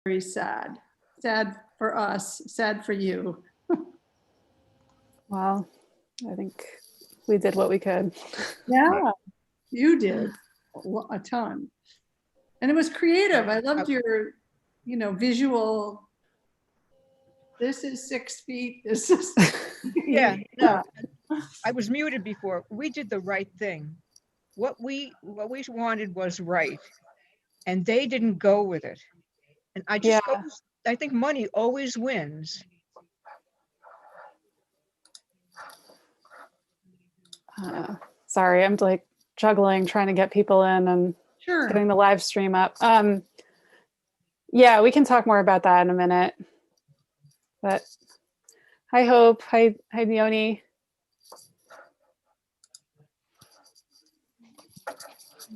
very sad. Sad for us, sad for you. Well, I think we did what we could. Yeah, you did a ton. And it was creative. I loved your, visual. This is 6 feet. This is. Yeah, no, I was muted before. We did the right thing. What we wanted was right, and they didn't go with it. And I think money always wins. Sorry, I'm like juggling, trying to get people in and getting the live stream up. Yeah, we can talk more about that in a minute. But hi, Hope. Hi, Leonie.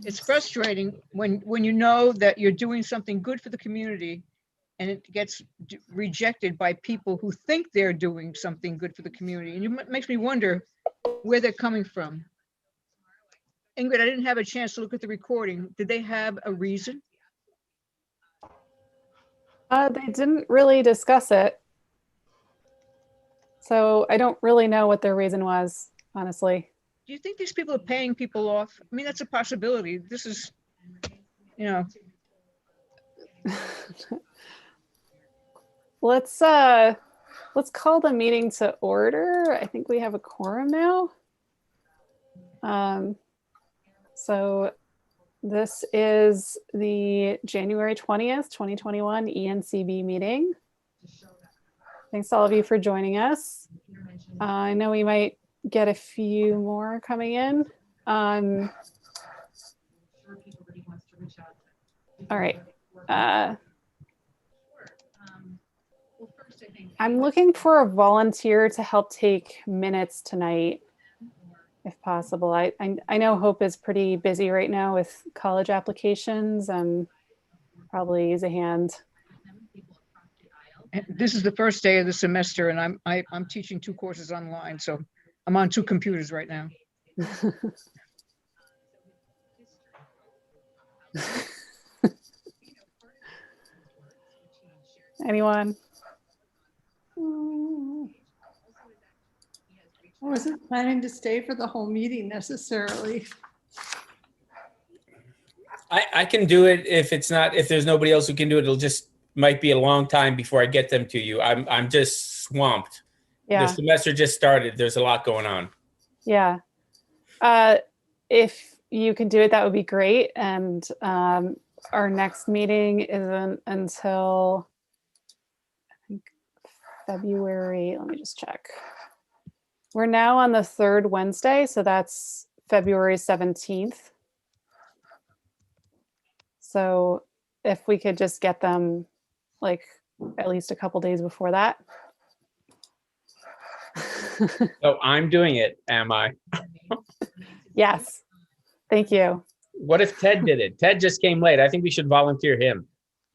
It's frustrating when you know that you're doing something good for the community and it gets rejected by people who think they're doing something good for the community. And it makes me wonder where they're coming from. Ingrid, I didn't have a chance to look at the recording. Did they have a reason? They didn't really discuss it. So I don't really know what their reason was, honestly. Do you think these people are paying people off? I mean, that's a possibility. This is, Let's call the meeting to order. I think we have a quorum now. So this is the January 20th, 2021 EnCB meeting. Thanks to all of you for joining us. I know we might get a few more coming in. All right. I'm looking for a volunteer to help take minutes tonight, if possible. I know Hope is pretty busy right now with college applications and probably use a hand. This is the first day of the semester, and I'm teaching 2 courses online, so I'm on 2 computers right now. Anyone? I wasn't planning to stay for the whole meeting necessarily. I can do it if there's nobody else who can do it. It'll just might be a long time before I get them to you. I'm just swamped. Yeah. The semester just started. There's a lot going on. Yeah. If you can do it, that would be great. And our next meeting isn't until, I think, February. Let me just check. We're now on the 3rd Wednesday, so that's February 17th. So if we could just get them like at least a couple days before that. So I'm doing it, am I? Yes. Thank you. What if Ted did it? Ted just came late. I think we should volunteer him.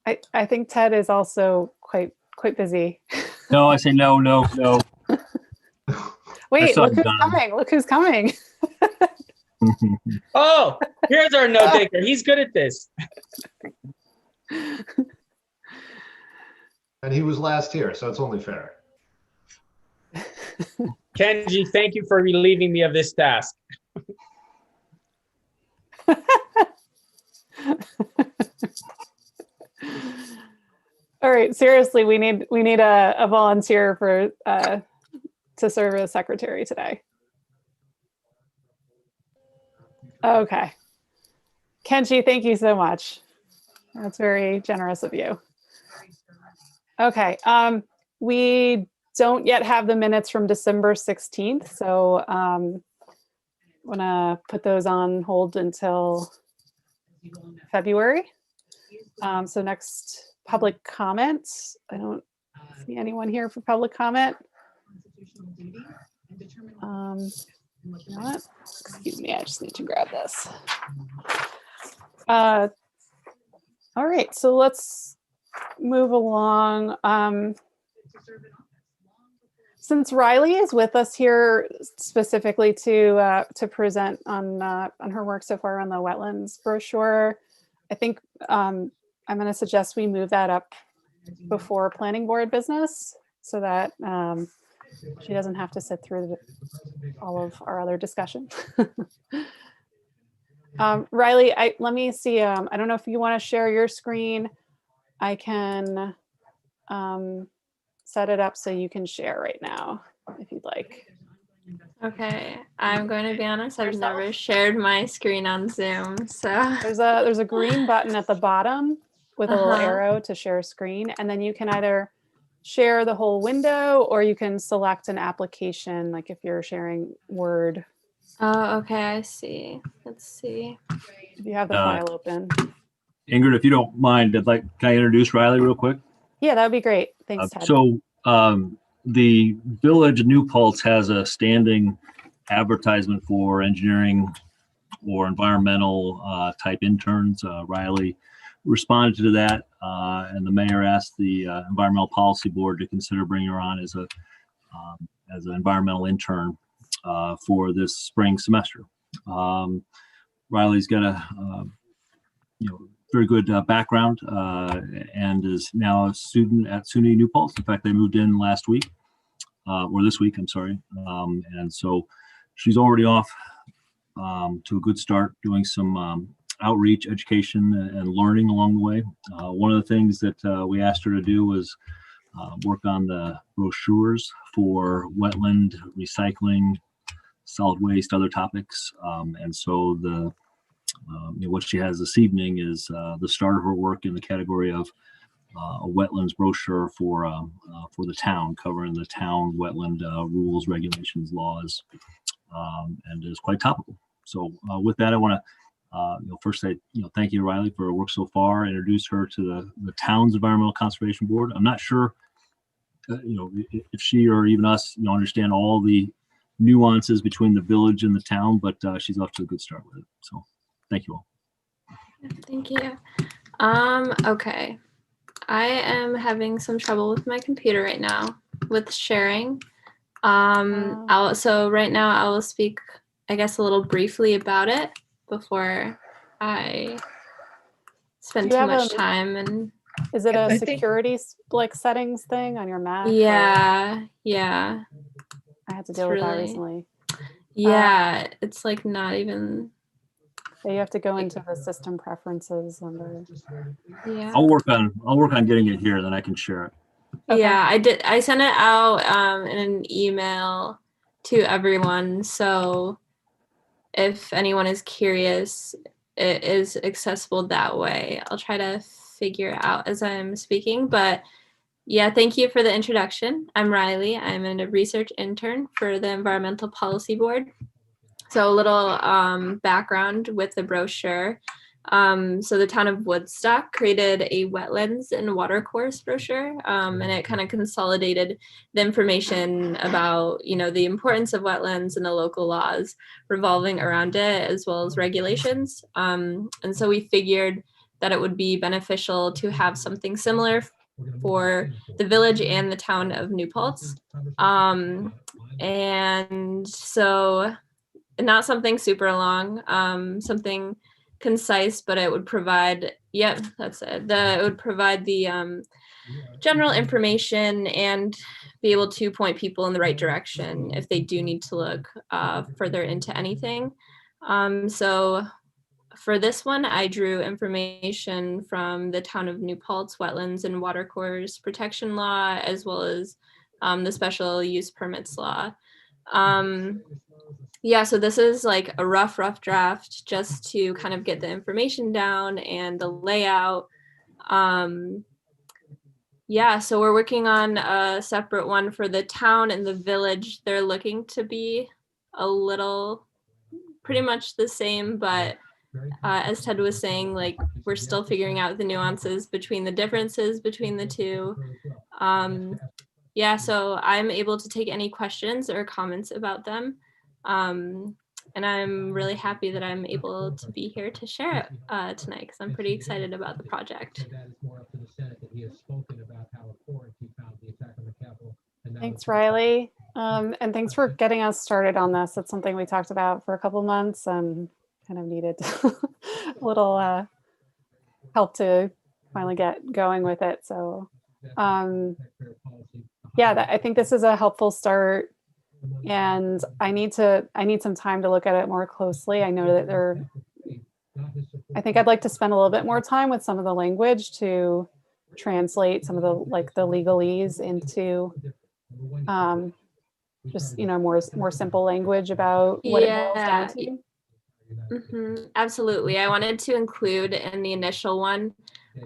I think Ted is also quite busy. No, I say no. Wait, look who's coming. Look who's coming. Oh, here's our note taker. He's good at this. And he was last here, so it's only fair. Kenji, thank you for relieving me of this task. All right, seriously, we need a volunteer for to serve as secretary today. Okay. Kenji, thank you so much. That's very generous of you. Okay, we don't yet have the minutes from December 16th, so I'm gonna put those on hold until February. So next, public comments. I don't see anyone here for public comment. You know what? Excuse me, I just need to grab this. All right, so let's move along. Since Riley is with us here specifically to present on her work so far on the wetlands brochure, I think I'm going to suggest we move that up before planning board business so that she doesn't have to sit through all of our other discussion. Riley, let me see. I don't know if you want to share your screen. I can set it up so you can share right now if you'd like. Okay, I'm going to be honest, I've never shared my screen on Zoom, so. There's a green button at the bottom with a little Uh-huh. arrow to share screen, and then you can either share the whole window or you can select an application, like if you're sharing Word, Oh, okay, I see. Let's see. if you have the file open. Ingrid, if you don't mind, can I introduce Riley real quick? Yeah, that would be great. Thanks, Ted. The Village of New Paltz has a standing advertisement for engineering or environmental type interns. Riley responded to that, and the mayor asked the Environmental Policy Board to consider bringing her on as an environmental intern for this spring semester. Riley's got a very good background and is now a student at SUNY New Paltz. In fact, they moved in last week, or this week, I'm sorry. And so she's already off to a good start doing some outreach, education, and learning along the way. One of the things that we asked her to do was work on the brochures for wetland recycling, solid waste, other topics. And so what she has this evening is the start of her work in the category of a wetlands brochure for the town, covering the town wetland rules, regulations, laws, and is quite topical. So with that, I want to first say thank you to Riley for her work so far. Introduce her to the town's Environmental Conservation Board. I'm not sure if she or even us understand all the nuances between the village and the town, but she's off to a good start with it. So thank you all. Thank you. Okay. I am having some trouble with my computer right now with sharing. So right now I will speak, I guess, a little briefly about it before I spend too much time. And is it a security settings thing on your Mac? Yeah. I had to deal with that recently. Yeah, it's like not even. So you have to go into the system preferences under. Yeah. I'll work on getting it here, then I can share it. Okay. Yeah, I did. I sent it out in an email to everyone. So if anyone is curious, it is accessible that way. I'll try to figure it out as I'm speaking. But yeah, thank you for the introduction. I'm Riley. I'm a research intern for the Environmental Policy Board. So a little background with the brochure. So the town of Woodstock created a wetlands and watercourse brochure, and it kind of consolidated the information about, the importance of wetlands and the local laws revolving around it, as well as regulations. And so we figured that it would be beneficial to have something similar for the village and the town of New Paltz. And so not something super long, something concise, but it would provide, that's it. It would provide the general information and be able to point people in the right direction if they do need to look further into anything. So for this one, I drew information from the town of New Paltz Wetlands and Watercourse Protection Law, as well as the Special Use Permits Law. So this is like a rough draft just to kind of get the information down and the layout. So we're working on a separate one for the town and the village. They're looking to be a little pretty much the same, but as Ted was saying, like we're still figuring out the nuances between the differences between the two. So I'm able to take any questions or comments about them. And I'm really happy that I'm able to be here to share it tonight because I'm pretty excited about the project. Thanks, Riley. And thanks for getting us started on this. It's something we talked about for a couple months and kind of needed a little help to finally get going with it. So yeah, I think this is a helpful start, and I need some time to look at it more closely. I know that I think I'd like to spend a little bit more time with some of the language to translate some of the the legalese into just more simple language about what it boils down to. Absolutely. I wanted to include in the initial one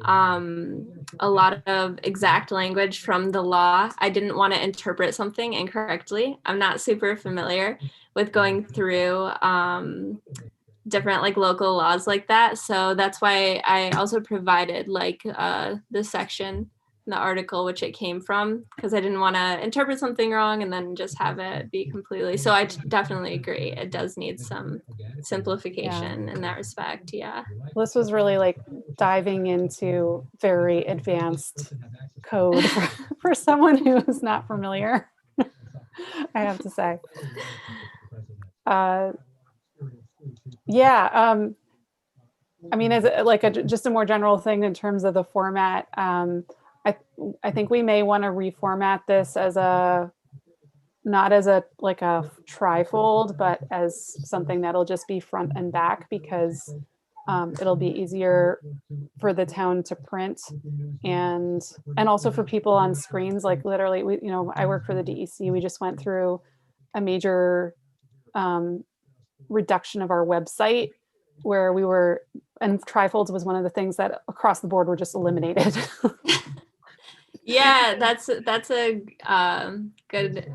a lot of exact language from the law. I didn't want to interpret something incorrectly. I'm not super familiar with going through different local laws like that. So that's why I also provided the section, the article which it came from, because I didn't want to interpret something wrong and then just have it be completely. So I definitely agree. It does need some simplification in that respect. Yeah. This was really diving into very advanced code for someone who is not familiar, I have to say. Yeah. I mean, as just a more general thing in terms of the format, I think we may want to reformat this as not as a trifold, but as something that'll just be front and back, because it'll be easier for the town to print, and also for people on screens. Literally, I work for the DEC. We just went through a major reduction of our website, where and trifolds was one of the things that across the board were just eliminated. Yeah, that's a good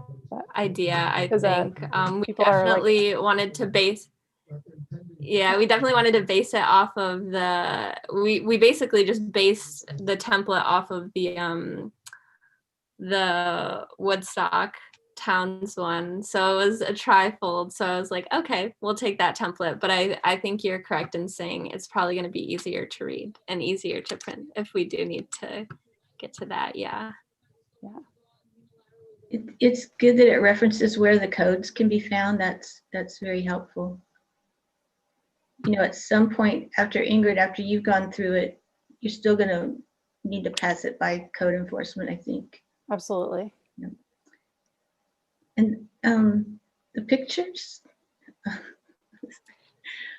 idea. I think we definitely wanted to base. Yeah, we definitely wanted to base it off of we basically just based the template off of the Woodstock Towns one. So it was a trifold. So I was like, okay, we'll take that template. But I think you're correct in saying it's probably going to be easier to read and easier to print if we do need to get to that. Yeah. It's good that it references where the codes can be found. That's very helpful. At some point after you've gone through it, you're still going to need to pass it by code enforcement, I think. Absolutely. Yeah. And the pictures.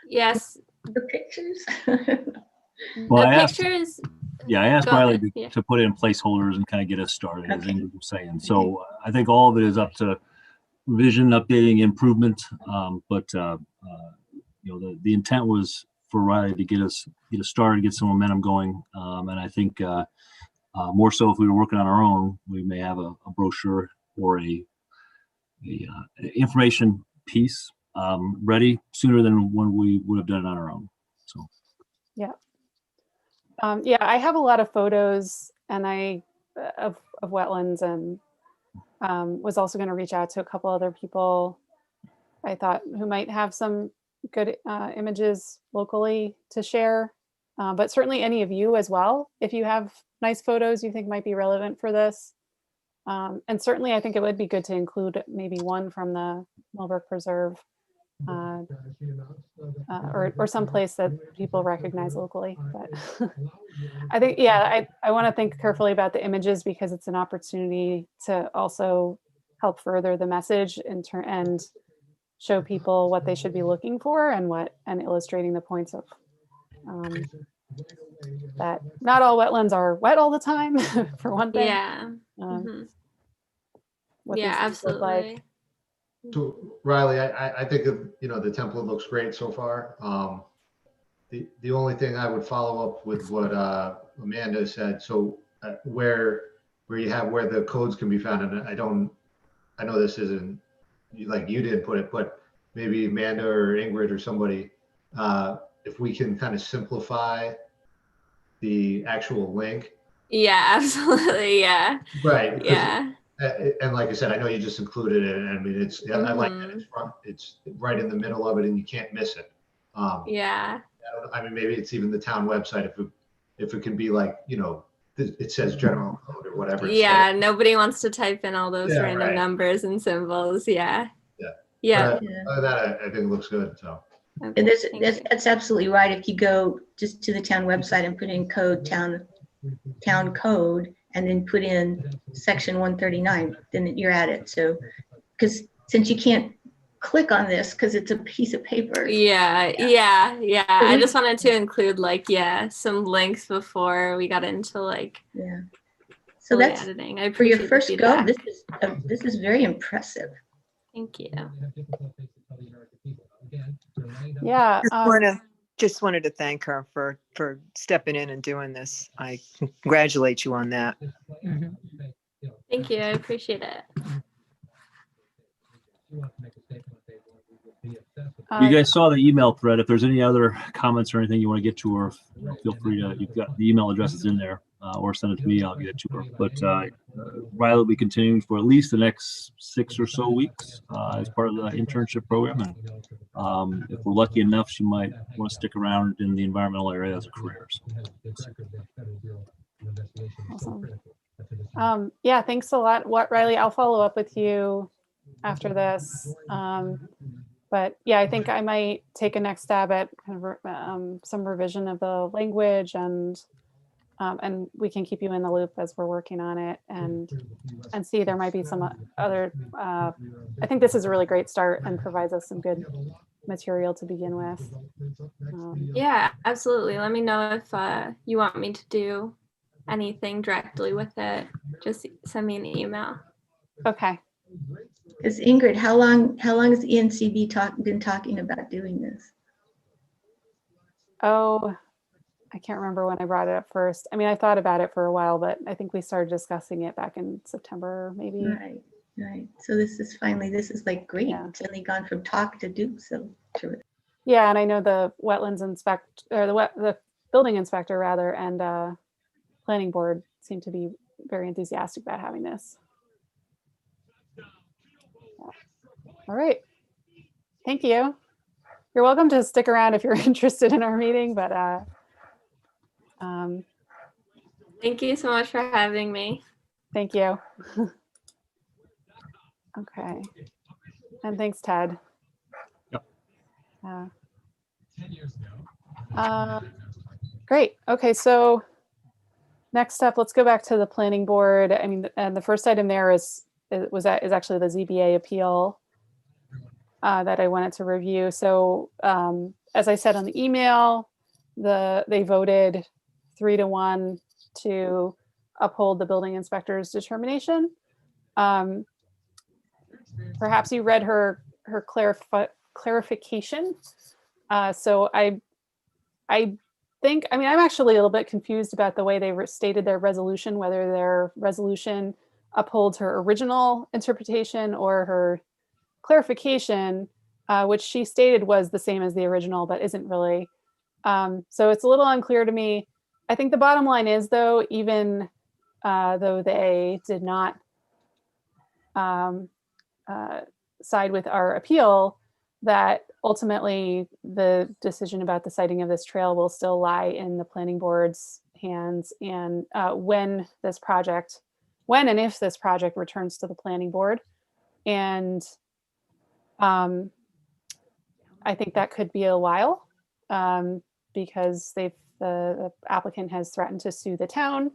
Yes. The pictures. Well, The I asked Go Riley ahead, to put in placeholders and kind of get us started, as Ingrid was saying. So I think all of it is up to revision, updating, improvement. But the intent was for Riley to get us started, get some momentum going. And I think more so if we were working on our own, we may have a brochure or a information piece ready sooner than when we would have done it on our own. So. Yeah. I have a lot of photos of wetlands, and was also going to reach out to a couple other people I thought who might have some good images locally to share. But certainly any of you as well, if you have nice photos you think might be relevant for this. And certainly I think it would be good to include maybe one from the Millbrook Preserve, or someplace that people recognize locally. But I think, I want to think carefully about the images, because it's an opportunity to also help further the message and show people what they should be looking for, and illustrating the points of that not all wetlands are wet all the time, for one thing. Yeah. Yeah, absolutely. So Riley, I think the template looks great so far. The only thing I would follow up with what Amanda said. So where you have where the codes can be found, and I know this isn't like you did put it, but maybe Amanda or Ingrid or somebody, if we can kind of simplify the actual link. Yeah, absolutely. Yeah. Right. Yeah. And like I said, I know you just included it. I mean, I like that it's right in the middle of it, and you can't miss it. Yeah. I mean, maybe it's even the town website if it can be it says general code or whatever. Yeah, nobody wants to type in all those random numbers and symbols. Yeah. Yeah. Other than that, I think it looks good. So. Okay, and that's absolutely right. If you go just to the town website and put in town code, and then put in section 139, then you're at it. So, because since you can't click on this because it's a piece of paper. Yeah. I just wanted to include some links before we got into Yeah. So fully that's editing. I for your appreciate the first go. feedback. This is very impressive. Thank you. Yeah. Just wanted to thank her for stepping in and doing this. I congratulate you on that. Mhm. Thank you. I appreciate it. You guys saw the email thread. If there's any other comments or anything you want to get to her, feel free to, you've got the email addresses in there, or send it to me, I'll get it to her. But Riley will be continuing for at least the next 6 or so weeks as part of the internship program. And if we're lucky enough, she might want to stick around in the environmental area as a career. So. Awesome. Yeah, thanks a lot, Riley. I'll follow up with you after this. But yeah, I think I might take a next stab at kind of some revision of the language, and we can keep you in the loop as we're working on it, and see there might be some other. I think this is a really great start and provides us some good material to begin with. Yeah, absolutely. Let me know if you want me to do anything directly with it. Just send me an email. Okay. Because Ingrid, how long has EnCB been talking about doing this? Oh, I can't remember when I brought it up first. I mean, I thought about it for a while, but I think we started discussing it back in September, maybe. Right. So this is like great. Yeah. It's only gone from talk to do. So terrific. Yeah, and I know the wetlands the building inspector rather, and planning board seem to be very enthusiastic about having this. All right. Thank you. You're welcome to stick around if you're interested in our meeting, but Thank you so much for having me. thank you. Okay. And thanks, Ted. Yep. Great. Okay, so next up, let's go back to the planning board. I mean, and the first item there is actually the ZBA appeal that I wanted to review. So as I said on the email, they voted 3-1 to uphold the building inspector's determination. Perhaps you read her clarification. So I think, I mean, I'm actually a little bit confused about the way they stated their resolution, whether their resolution upholds her original interpretation or her clarification, which she stated was the same as the original, but isn't really. So it's a little unclear to me. I think the bottom line is, though, even though they did not side with our appeal, that ultimately the decision about the siting of this trail will still lie in the planning board's hands. And when and if this project returns to the planning board. And I think that could be a while because the applicant has threatened to sue the town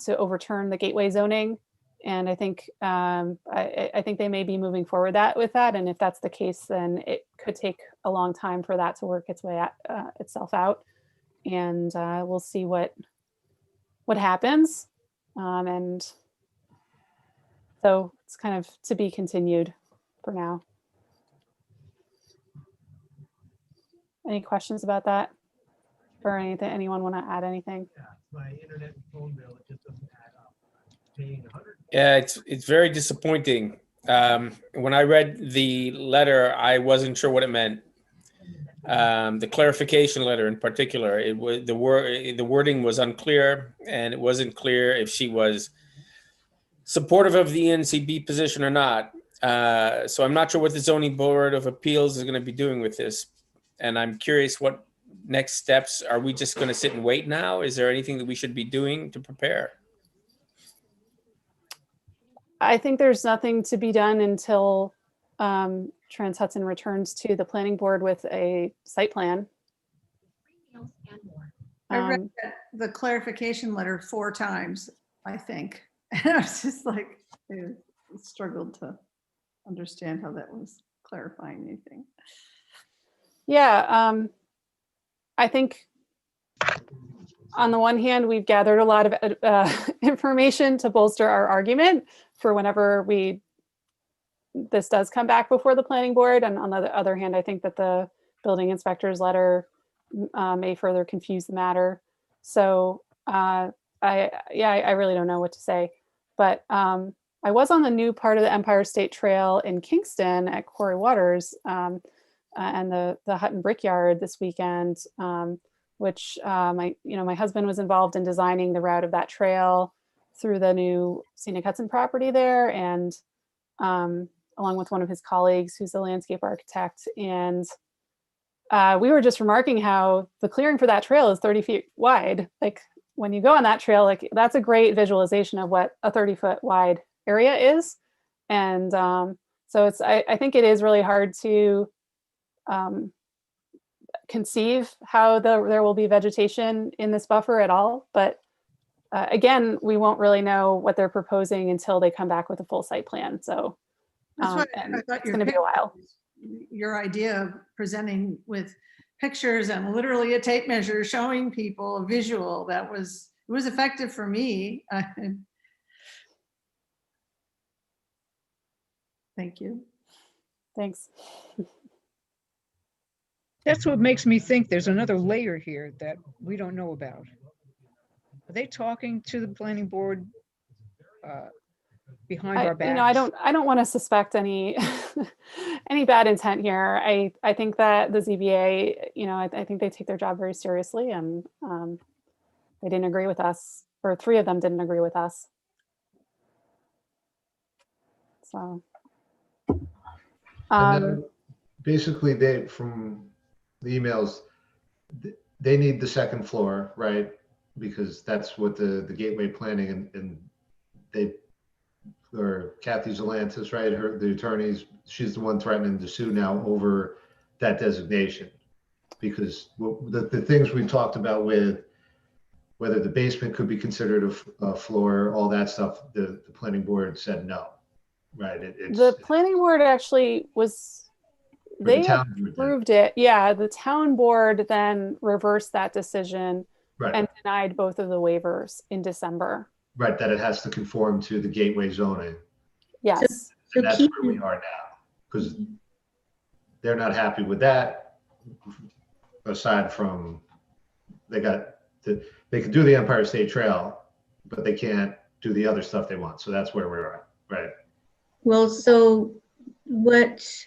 to overturn the gateway zoning. And I think I think they may be moving forward with that. And if that's the case, then it could take a long time for that to work its way itself out. And we'll see what happens. And so it's kind of to be continued for now. Any questions about that? Or anything? Anyone want to add anything? My internet and phone bill, it just doesn't add up. Yeah, it's very disappointing. When I read the letter, I wasn't sure what it meant. The clarification letter in particular, it was the wording was unclear, and it wasn't clear if she was supportive of the EnCB position or not. So I'm not sure what the Zoning Board of Appeals is going to be doing with this, and I'm curious what next steps. Are we just going to sit and wait now? Is there anything that we should be doing to prepare? I think there's nothing to be done until Trans Hudson returns to the planning board with a site plan. I read the clarification letter 4 times. I think. And I was just like, I struggled to understand how that was clarifying anything. Yeah, I think on the one hand, we've gathered a lot of information to bolster our argument for whenever this does come back before the planning board. And on the other hand, I think that the building inspector's letter may further confuse the matter. So I really don't know what to say. But I was on the new part of the Empire State Trail in Kingston at Quarry Waters and the Hutton Brickyard this weekend, which my husband was involved in designing the route of that trail through the new Scenic Hudson property there, and along with one of his colleagues who's a landscape architect. And we were just remarking how the clearing for that trail is 30 feet wide. Like when you go on that trail, like that's a great visualization of what a 30-foot wide area is. And so I think it is really hard to conceive how there will be vegetation in this buffer at all. But again, we won't really know what they're proposing until they come back with a full site plan. So That's why and I thought it's going to be a while. your idea of presenting with pictures and literally a tape measure showing people a visual, it was effective for me. Thank you. Thanks. That's what makes me think there's another layer here that we don't know about. Are they talking to the planning board behind our backs? I don't want to suspect any any bad intent here. I think that the ZBA, I think they take their job very seriously, and they didn't agree with us, or 3 of them didn't agree with us. So And then basically from the emails, they need the second floor, right? Because that's what the gateway planning and they, or Kathy Zelantis, right? The attorneys, she's the one threatening to sue now over that designation. Because the things we talked about with whether the basement could be considered a floor, all that stuff, the planning board said no, right? The planning board actually they town board did. approved it. Yeah, the town board then reversed that decision Right. and denied both of the waivers in December. Right, that it has to conform to the gateway zoning. Yes. And that's where we are now, because they're not happy with that. Aside from they can do the Empire State Trail, but they can't do the other stuff they want. So that's where we're at, right? Well, so what's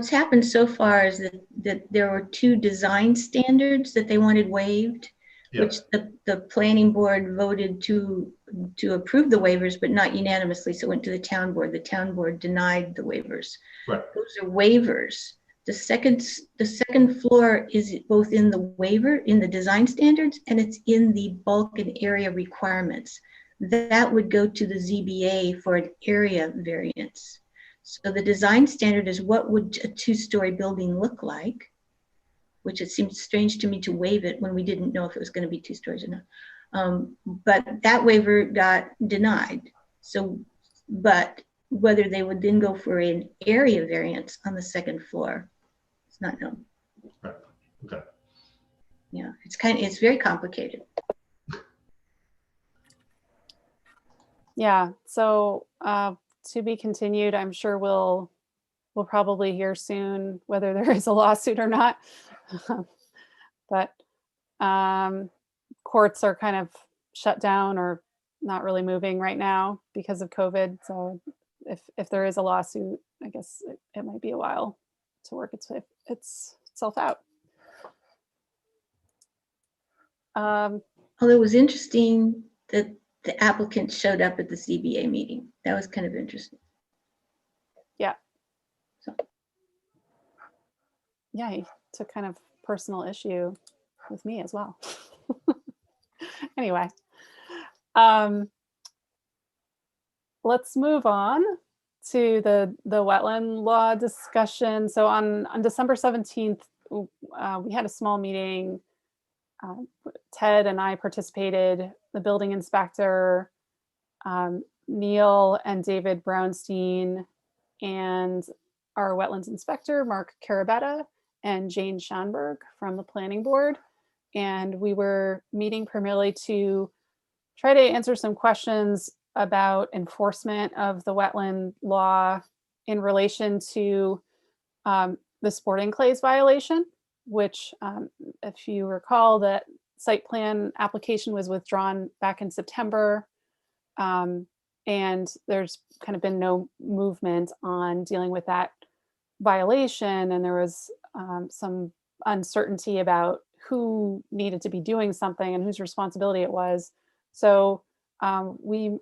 happened so far is that there were 2 design standards that they wanted waived, which the planning board voted to approve the waivers, but not unanimously. So it went to the town board. The town board denied the waivers. Right. Those are waivers. The second floor is both in the waiver, in the design standards, and it's in the bulk and area requirements. That would go to the ZBA for an area variance. So the design standard is what would a 2-story building look like, which it seems strange to me to waive it when we didn't know if it was going to be 2 stories or not. But that waiver got denied. So, but whether they would then go for an area variance on the second floor, it's not known. Right. Okay. Yeah, it's very complicated. Yeah. So to be continued. I'm sure we'll probably hear soon whether there is a lawsuit or not. But courts are kind of shut down or not really moving right now because of COVID. So if there is a lawsuit, I guess it might be a while to work itself out. Although it was interesting that the applicant showed up at the ZBA meeting. That was kind of interesting. Yeah. So. Yeah, he took kind of personal issue with me as well. Anyway, let's move on to the wetland law discussion. So on December 17th, we had a small meeting. Ted and I participated, the building inspector, Neil and David Brownstein and our wetlands inspector, Mark Carabetta, and Jane Schonberg from the planning board. And we were meeting primarily to try to answer some questions about enforcement of the wetland law in relation to the sporting clays violation, which if you recall, that site plan application was withdrawn back in September. And there's kind of been no movement on dealing with that violation. And there was some uncertainty about who needed to be doing something and whose responsibility it was. So we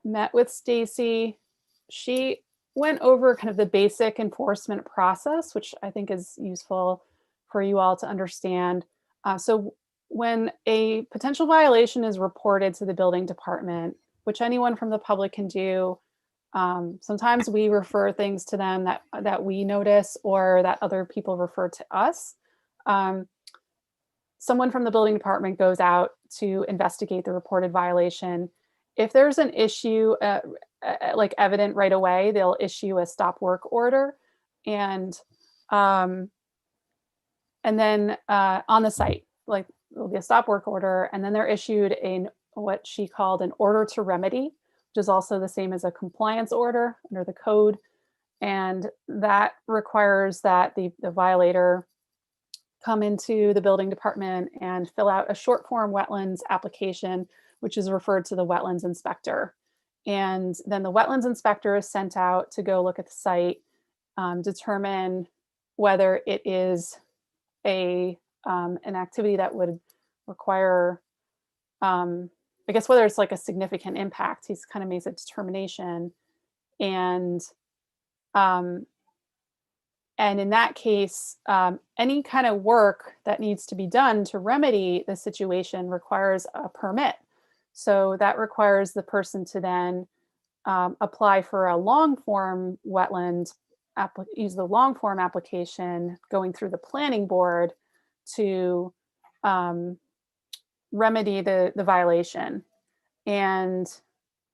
met with Stacy. She went over kind of the basic enforcement process, which I think is useful for you all to understand. So when a potential violation is reported to the building department, which anyone from the public can do, sometimes we refer things to them that we notice or that other people refer to us. Someone from the building department goes out to investigate the reported violation. If there's an issue like evident right away, they'll issue a stop work order, and then on the site, like there'll be a stop work order, and then they're issued what she called an order to remedy, which is also the same as a compliance order under the code. And that requires that the violator come into the building department and fill out a short form wetlands application, which is referred to the wetlands inspector. And then the wetlands inspector is sent out to go look at the site, determine whether it is an activity that would require, I guess, whether it's like a significant impact. He's kind of makes a determination. And in that case, any kind of work that needs to be done to remedy the situation requires a permit. So that requires the person to then apply for a long form wetland, use the long form application going through the planning board to remedy the violation. And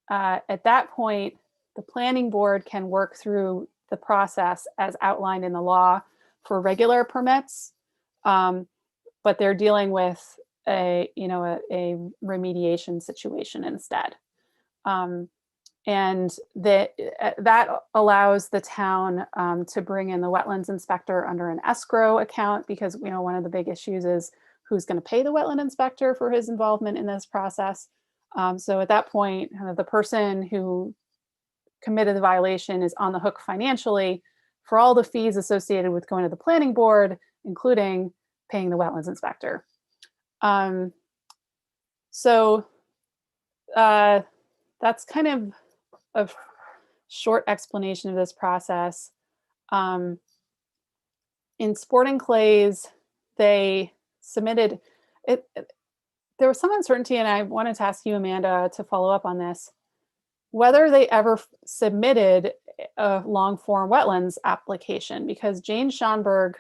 at that point, the planning board can work through the process as outlined in the law for regular permits, but they're dealing with a remediation situation instead. And that allows the town to bring in the wetlands inspector under an escrow account, because one of the big issues is who's going to pay the wetland inspector for his involvement in this process. So at that point, the person who committed the violation is on the hook financially for all the fees associated with going to the planning board, including paying the wetlands inspector. So that's kind of a short explanation of this process. In sporting clays, they submitted it. There was some uncertainty, and I wanted to ask you, Amanda, to follow up on this, whether they ever submitted a long form wetlands application, because Jane Schonberg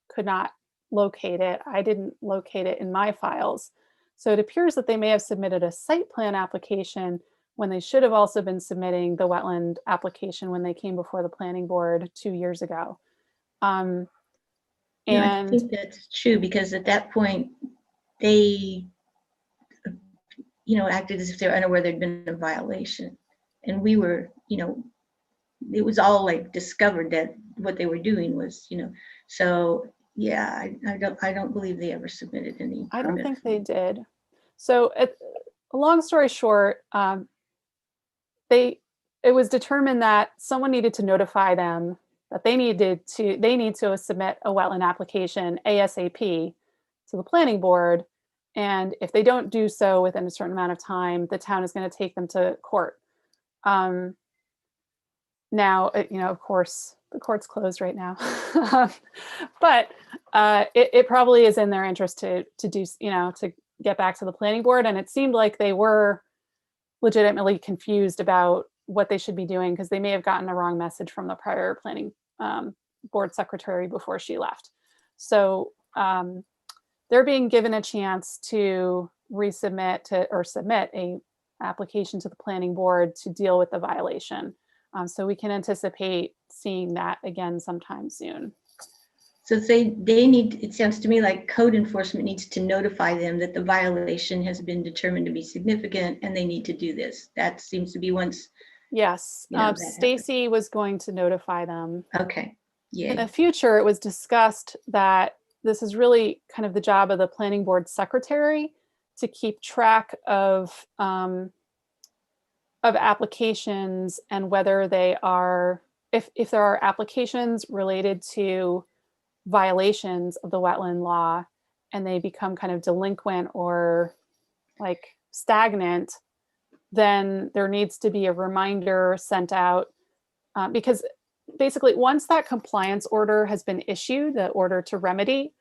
could not locate it. I didn't locate it in my files. So it appears that they may have submitted a site plan application when they should have also been submitting the wetland application when they came before the planning board 2 years ago. I think that's true, because at that point they acted as if they were unaware there'd been a violation. And we were, it was all like discovered that what they were doing was, so yeah, I don't believe they ever submitted any. I don't think they did. So long story short, it was determined that someone needed to notify them that they need to submit a wetland application ASAP to the planning board. And if they don't do so within a certain amount of time, the town is going to take them to court. Now, of course, the court's closed right now, but it probably is in their interest to do, to get back to the planning board. And it seemed like they were legitimately confused about what they should be doing, because they may have gotten a wrong message from the prior planning board secretary before she left. So they're being given a chance to resubmit or submit a application to the planning board to deal with the violation. So we can anticipate seeing that again sometime soon. So they need, it sounds to me like code enforcement needs to notify them that the violation has been determined to be significant and they need to do this. That seems to be once. Yes, You know, that Stacy was going to notify them. Okay, In the yeah, future, it was discussed that this is really kind of the job of the planning board secretary to keep track of applications and whether they are, if there are applications related to violations of the wetland law and they become kind of delinquent or like stagnant, then there needs to be a reminder sent out because basically once that compliance order has been issued, the order to remedy,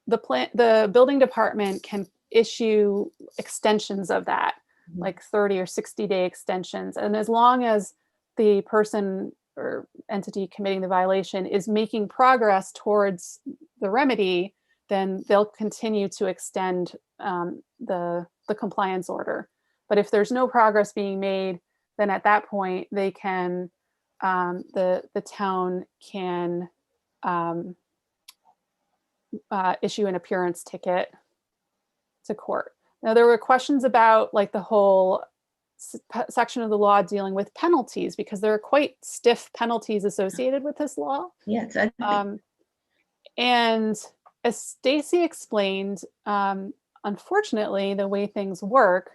the building department can issue extensions of that, like 30 or 60-day extensions. And as long as the person or entity committing the violation is making progress towards the remedy, then they'll continue to extend the compliance order. But if there's no progress being made, then at that point they can, the town can issue an appearance ticket to court. Now there were questions about like the whole section of the law dealing with penalties because there are quite stiff penalties associated with this law. yes. And as Stacy explained, unfortunately, the way things work,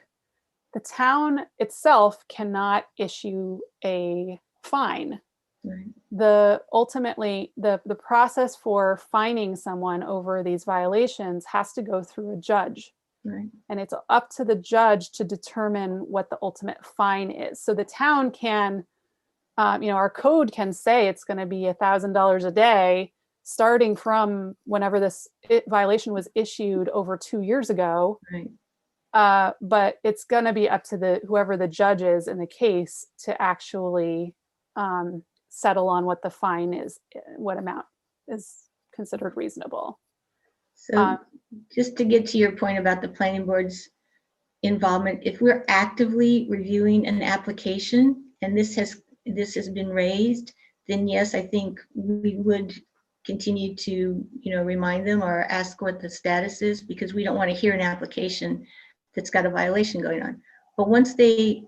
the town itself cannot issue a fine. Right. Ultimately, the process for fining someone over these violations has to go through a judge. Right. And it's up to the judge to determine what the ultimate fine is. So the town can, our code can say it's going to be $1,000 a day, starting from whenever this violation was issued over 2 years ago. Right. But it's going to be up to whoever the judge is in the case to actually settle on what the fine is, what amount is considered reasonable. So just to get to your point about the planning board's involvement, if we're actively reviewing an application and this has been raised, then yes, I think we would continue to, remind them or ask what the status is, because we don't want to hear an application that's got a violation going on. But once they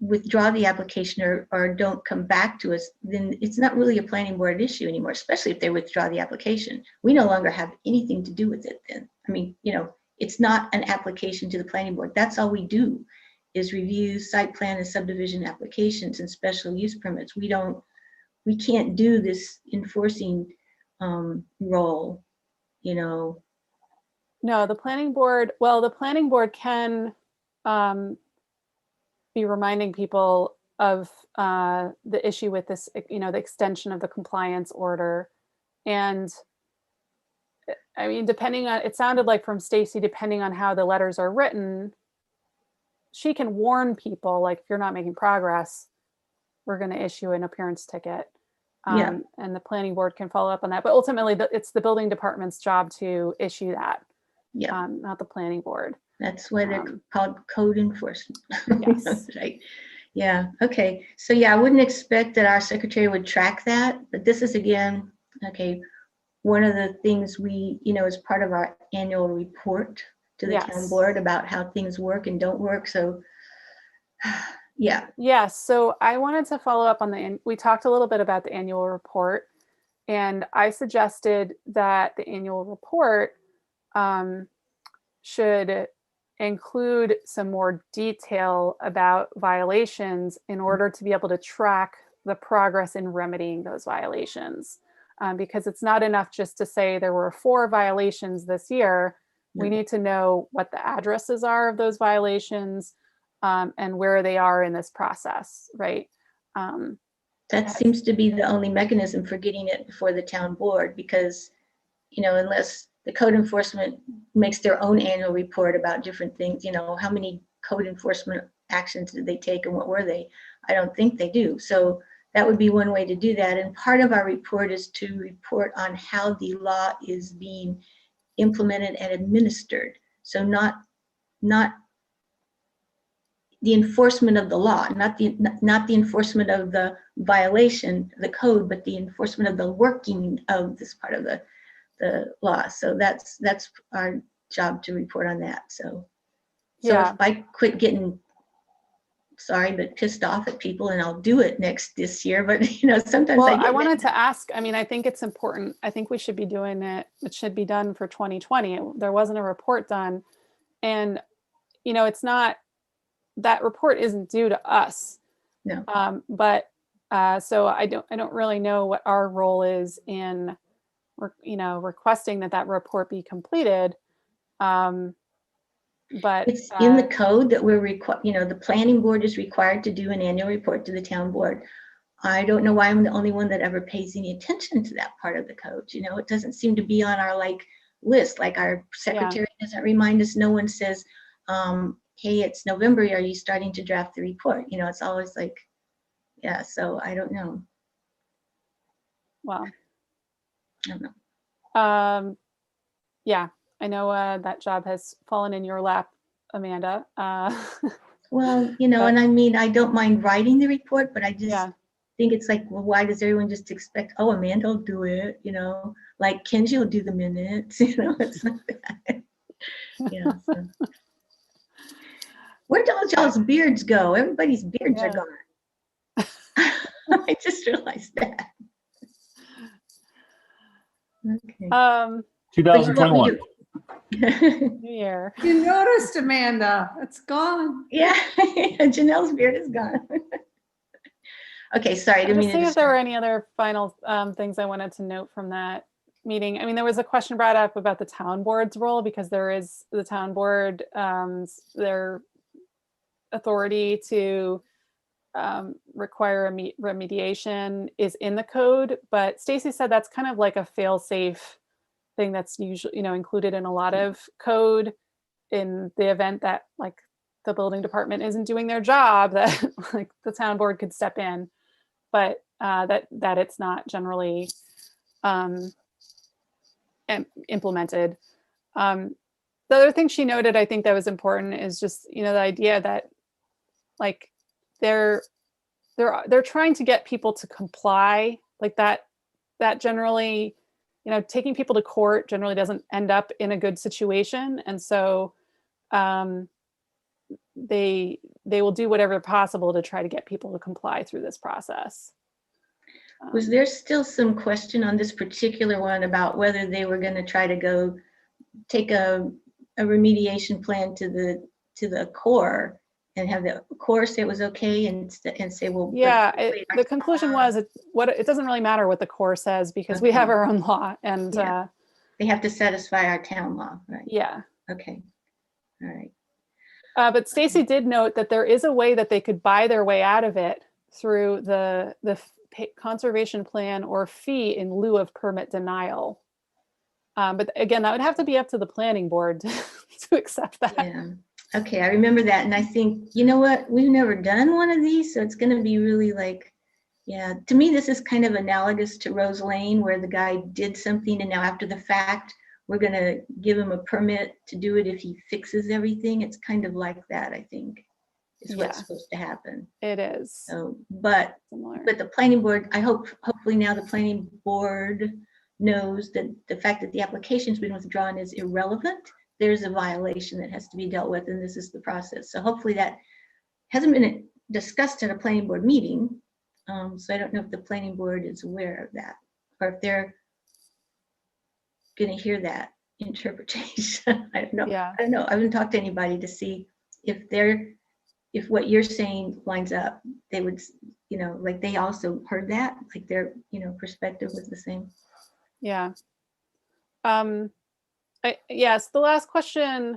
withdraw the application or don't come back to us, then it's not really a planning board issue anymore, especially if they withdraw the application. We no longer have anything to do with it then. I mean, it's not an application to the planning board. That's all we do is review site plan and subdivision applications and special use permits. We can't do this enforcing role, No, the planning board can be reminding people of the issue with this, the extension of the compliance order. And I mean, it sounded like from Stacy, depending on how the letters are written, she can warn people, like, if you're not making progress, we're going to issue an appearance ticket. Yeah. And the planning board can follow up on that. But ultimately, it's the building department's job to issue that, not the planning board. That's why they're called code enforcement. Yes. Right. Yeah. Okay. So yeah, I wouldn't expect that our secretary would track that, but this is again, okay, one of the things we, as part of our annual report to the town board about how things work and don't work. So yeah. Yes. So I wanted to follow up on we talked a little bit about the annual report, and I suggested that the annual report should include some more detail about violations in order to be able to track the progress in remedying those violations. Because it's not enough just to say there were 4 violations this year. We need to know what the addresses are of those violations and where they are in this process, right? That seems to be the only mechanism for getting it before the town board, because, unless the code enforcement makes their own annual report about different things, how many code enforcement actions did they take and what were they? I don't think they do. So that would be one way to do that. And part of our report is to report on how the law is being implemented and administered. So not the enforcement of the law, not the enforcement of the violation, the code, but the enforcement of the working of this part of the law. So that's our job to report on that. So Yeah. if I quit getting, sorry, but pissed off at people, and I'll do it this year, but sometimes Well, I get I wanted to ask, I mean, I think it's important. I think we should be doing it. It should be done for 2020. There wasn't a report done. And, it's not, that report isn't due to us. No. But so I don't really know what our role is in, requesting that report be completed. But it's in the code that we're the planning board is required to do an annual report to the town board. I don't know why I'm the only one that ever pays any attention to that part of the code. It doesn't seem to be on our list. Like our secretary doesn't remind us. No one says, hey, it's November. Are you starting to draft the report? It's always like, yeah. So I don't know. Well, I don't know. Yeah, I know that job has fallen in your lap, Amanda. Well, and I mean, I don't mind writing the report, but I just think it's like, well, why does everyone just expect, oh, Amanda will do it, like Kenji will do the minutes, it's not that. Yeah. So. Where did all y'all's beards go? Everybody's beards are gone. I just realized that. Okay. 2021. New year. You noticed, Amanda, it's gone. Yeah, Janelle's beard is gone. Okay, sorry. I didn't mean to see if there were any other final things I wanted to note from that meeting. I mean, there was a question brought up about the town board's role, because there is the town board, their authority to require remediation is in the code, but Stacy said that's kind of like a fail-safe thing that's usually, included in a lot of code in the event that the building department isn't doing their job, that the town board could step in, but that it's not generally implemented. The other thing she noted, I think that was important, is just, the idea that they're trying to get people to comply, that generally, taking people to court generally doesn't end up in a good situation. And so they will do whatever possible to try to get people to comply through this process. Was there still some question on this particular one about whether they were going to try to go take a remediation plan to the Corps and have the Corps say it was okay and say, well, yeah, the conclusion was it doesn't really matter what the Corps says, because we have our own law, and they have to satisfy our town law, right? Yeah. Okay. All right. But Stacy did note that there is a way that they could buy their way out of it through the conservation plan or fee in lieu of permit denial. But again, that would have to be up to the planning board to accept that. Yeah. Okay, I remember that. And I think, you know what, we've never done one of these, so it's going to be really to me, this is kind of analogous to Rose Lane, where the guy did something and now after the fact, we're going to give him a permit to do it if he fixes everything. It's kind of like that, I think, is what's supposed to happen. It is. So, but the planning board, hopefully now the planning board knows that the fact that the application's been withdrawn is irrelevant. There's a violation that has to be dealt with, and this is the process. So hopefully that hasn't been discussed at a planning board meeting. So I don't know if the planning board is aware of that, or if they're going to hear that interpretation. I don't know. Yeah. I don't know. I haven't talked to anybody to see if what you're saying lines up. They would, they also heard that, their, perspective was the same. Yeah. Yes, the last question,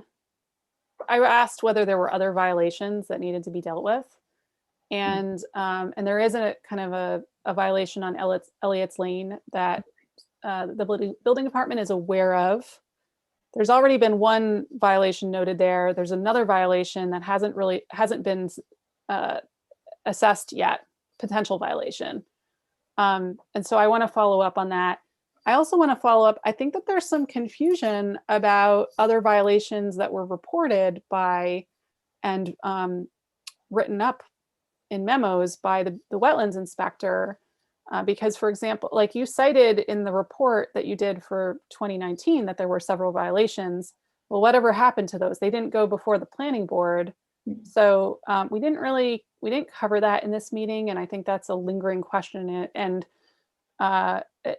I asked whether there were other violations that needed to be dealt with. And there is a kind of a violation on Elliott's Lane that the building department is aware of. There's already been one violation noted there. There's another violation that hasn't been assessed yet, potential violation. And so I want to follow up on that. I also want to follow up. I think that there's some confusion about other violations that were reported by, and written up in memos by the wetlands inspector. Because, for example, like you cited in the report that you did for 2019, that there were several violations. Well, whatever happened to those? They didn't go before the planning board. So we didn't cover that in this meeting. And I think that's a lingering question. And,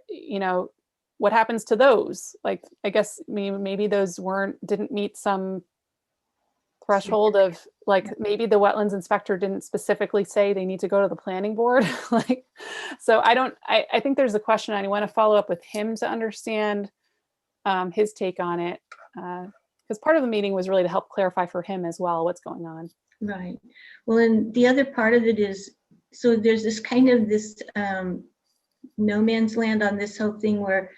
you know, what happens to those? Like, I guess maybe those didn't meet some threshold of, like, maybe the wetlands inspector didn't specifically say they need to go to the planning board. Like, so I think there's a question. I want to follow up with him to understand his take on it. Because part of the meeting was really to help clarify for him as well what's going on. Right. Well, and the other part of it is, so there's this kind of this no man's land on this whole thing where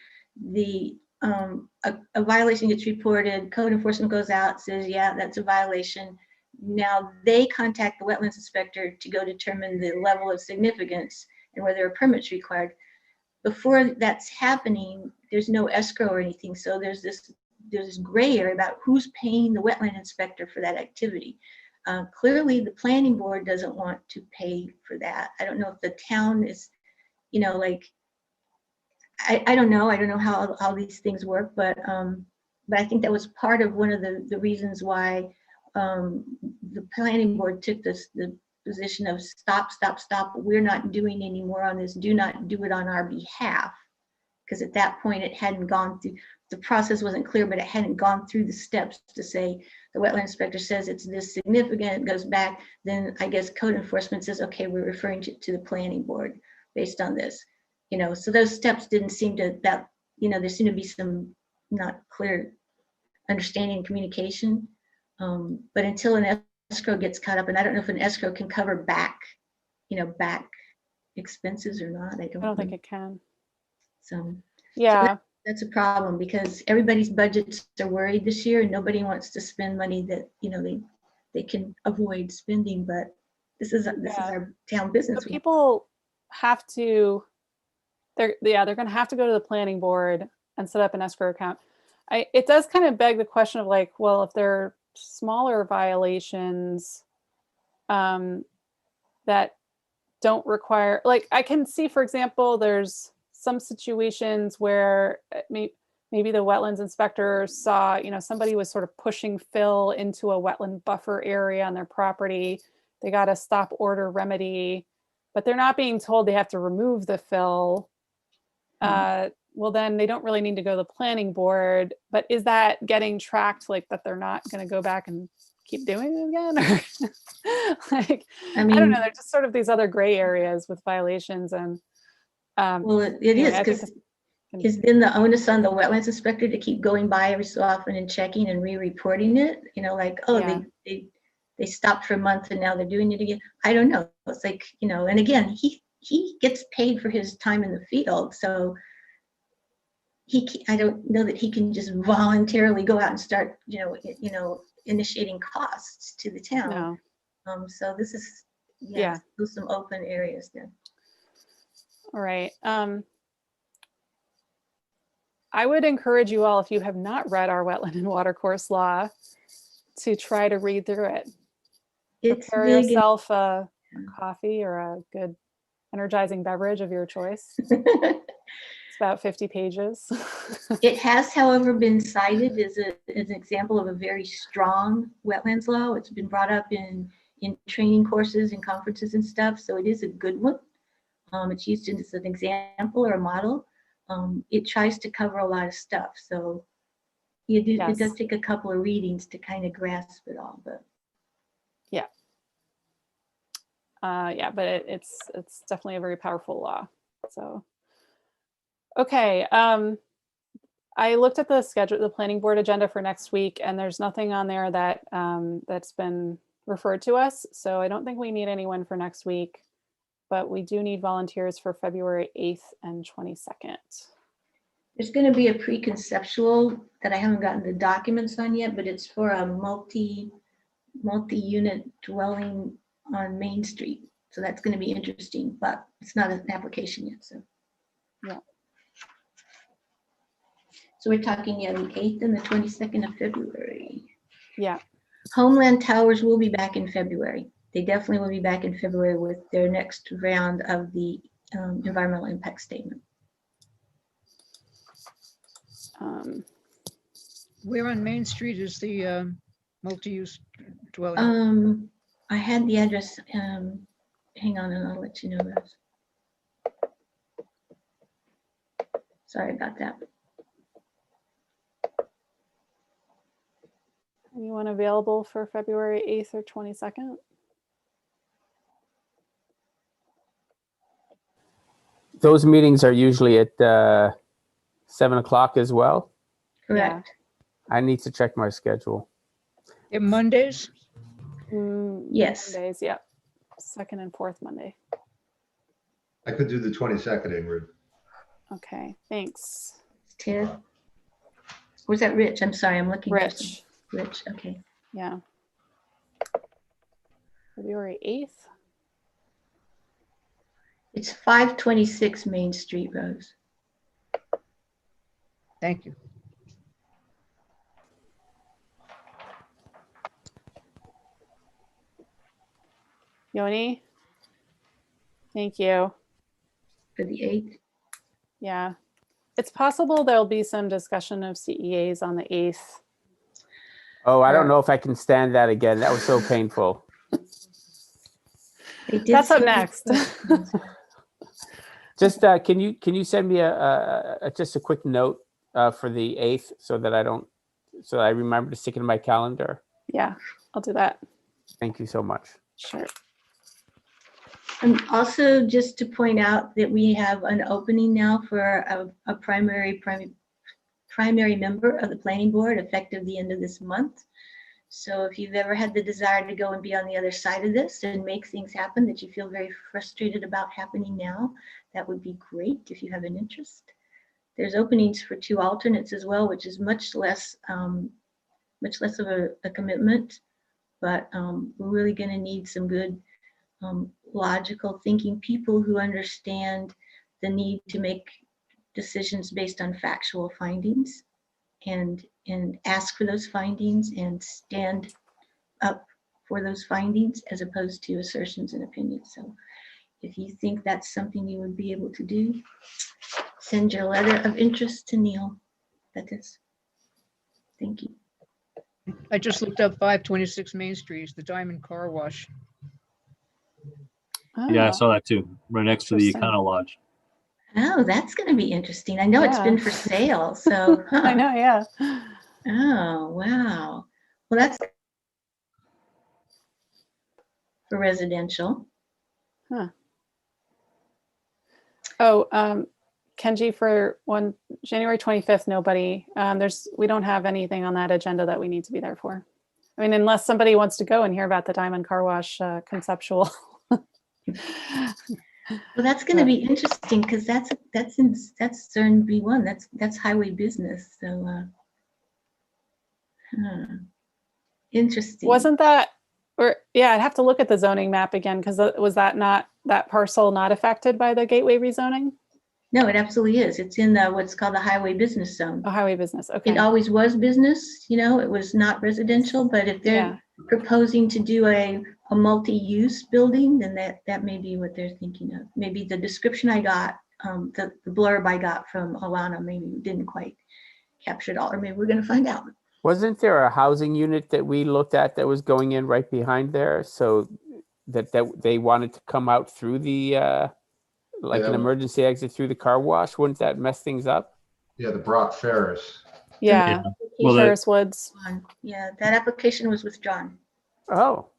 a violation gets reported, code enforcement goes out, says, yeah, that's a violation. Now they contact the wetlands inspector to go determine the level of significance and whether a permit's required. Before that's happening, there's no escrow or anything. So there's this gray area about who's paying the wetland inspector for that activity. Clearly the planning board doesn't want to pay for that. I don't know if the town is, you know, like, I don't know how all these things work, but I think that was part of one of the reasons why the planning board took the position of stop, we're not doing any more on this, do not do it on our behalf. Because at that point it hadn't gone through, the process wasn't clear, but it hadn't gone through the steps to say, the wetland inspector says it's this significant, it goes back, then I guess code enforcement says, okay, we're referring to the planning board based on this. You know, so those steps didn't seem to, that, you know, there seemed to be some not clear understanding and communication. But until an escrow gets caught up, and I don't know if an escrow can cover back, you know, back expenses or not. I don't think it can. So yeah, that's a problem because everybody's budgets are worried this year and nobody wants to spend money that, you know, they can avoid spending, but this is our town business. So people have to, they're going to have to go to the planning board and set up an escrow account. It does kind of beg the question of like, well, if there are smaller violations that don't require, like, I can see, for example, there's some situations where maybe the wetlands inspector saw, you know, somebody was sort of pushing fill into a wetland buffer area on their property. They got a stop order remedy, but they're not being told they have to remove the fill. Well, then they don't really need to go to the planning board, but is that getting tracked, like that they're not going to go back and keep doing it again? Or like, I don't know. There's just sort of these other gray areas with violations. And well, it is because it's been the onus on the wetlands inspector to keep going by every so often and checking and re-reporting it, you know, like, oh, they stopped for a month and now they're doing it again. I don't know. It's like, you know, and again, he gets paid for his time in the field. So I don't know that he can just voluntarily go out and start, you know, initiating costs to the town. No. So this is, still some open areas there. All right. I would encourage you all, if you have not read our wetland and watercourse law, to try to read through it. Prepare yourself a coffee or a good energizing beverage of your choice. It's about 50 pages. It has, however, been cited as an example of a very strong wetlands law. It's been brought up in training courses and conferences and stuff, so it is a good one. It's used as an example or a model. It tries to cover a lot of stuff, so it does take a couple of readings to kind of grasp it all. But but it's definitely a very powerful law. So okay, I looked at the schedule, the planning board agenda for next week, and there's nothing on there that that's been referred to us. So I don't think we need anyone for next week, but we do need volunteers for February 8th and 22nd. There's going to be a pre-conceptual that I haven't gotten the documents on yet, but it's for a multi-unit dwelling on Main Street. So that's going to be interesting, but it's not an application yet. So yeah. So we're talking the 8th and the 22nd of February. Yeah. Homeland Towers will be back in February. they definitely will be back in February with their next round of the environmental impact statement. Where on Main Street is the multi-use dwelling? I had the address, hang on and I'll let you know those. Sorry about that. Anyone available for February 8th or 22nd? Those meetings are usually at 7 o'clock as well. Correct. I need to check my schedule. They're Mondays? Yes. Mondays, yep. Second and fourth Monday. I could do the 22nd, Ingrid. Okay, thanks. Ted? Was that Rich? I'm sorry, I'm looking. for some- Rich, Rich, okay. yeah. February 8th? It's 526 Main Street, Rose. Thank you. Yoni? Thank you. For the 8th? Yeah. It's possible there'll be some discussion of CEAs on the 8th. Oh, I don't know if I can stand that again. That was so painful. They did That's up say- next. Just can you send me just a quick note for the 8th so that I remember to stick it in my calendar. Yeah, I'll do that. Thank you so much. Sure. And also just to point out that we have an opening now for a primary member of the planning board effective the end of this month. So if you've ever had the desire to go and be on the other side of this and make things happen that you feel very frustrated about happening now, that would be great if you have an interest. There's openings for 2 alternates as well, which is much less of a commitment, but we're really going to need some good logical thinking people who understand the need to make decisions based on factual findings and ask for those findings and stand up for those findings as opposed to assertions and opinions. So if you think that's something you would be able to do, send your letter of interest to Neil. That is. Thank you. I just looked up 526 Main Street, it's the Diamond Car Wash. Yeah, I Oh, saw that too, right next to the Interesting. Econo Lodge. Oh, that's going to be interesting. I know it's Yeah. been for sale, so. I know, yeah. Oh, wow. Well, that's for residential. Oh, Kenji, for January 25th, nobody, we don't have anything on that agenda that we need to be there for. I mean, unless somebody wants to go and hear about the Diamond Car Wash conceptual. Well, that's going to be interesting because that's CERN B1. That's highway business. So, interesting. Wasn't that, yeah, I'd have to look at the zoning map again because was that parcel not affected by the gateway rezoning? No, it absolutely is. It's in what's called the highway business zone. Oh, highway business. Okay. It always was business, it was not residential, but if they're proposing to do a multi-use building, then that may be what they're thinking of. Maybe the description I got, the blurb I got from Alana maybe didn't quite capture it all, or maybe we're going to find out. Wasn't there a housing unit that we looked at that was going in right behind there? So that they wanted to come out through the an emergency exit through the car wash. Wouldn't that mess things up? Yeah, the Brock Ferris. Yeah. Well, Ferris Woods. Yeah, that application was withdrawn, Oh,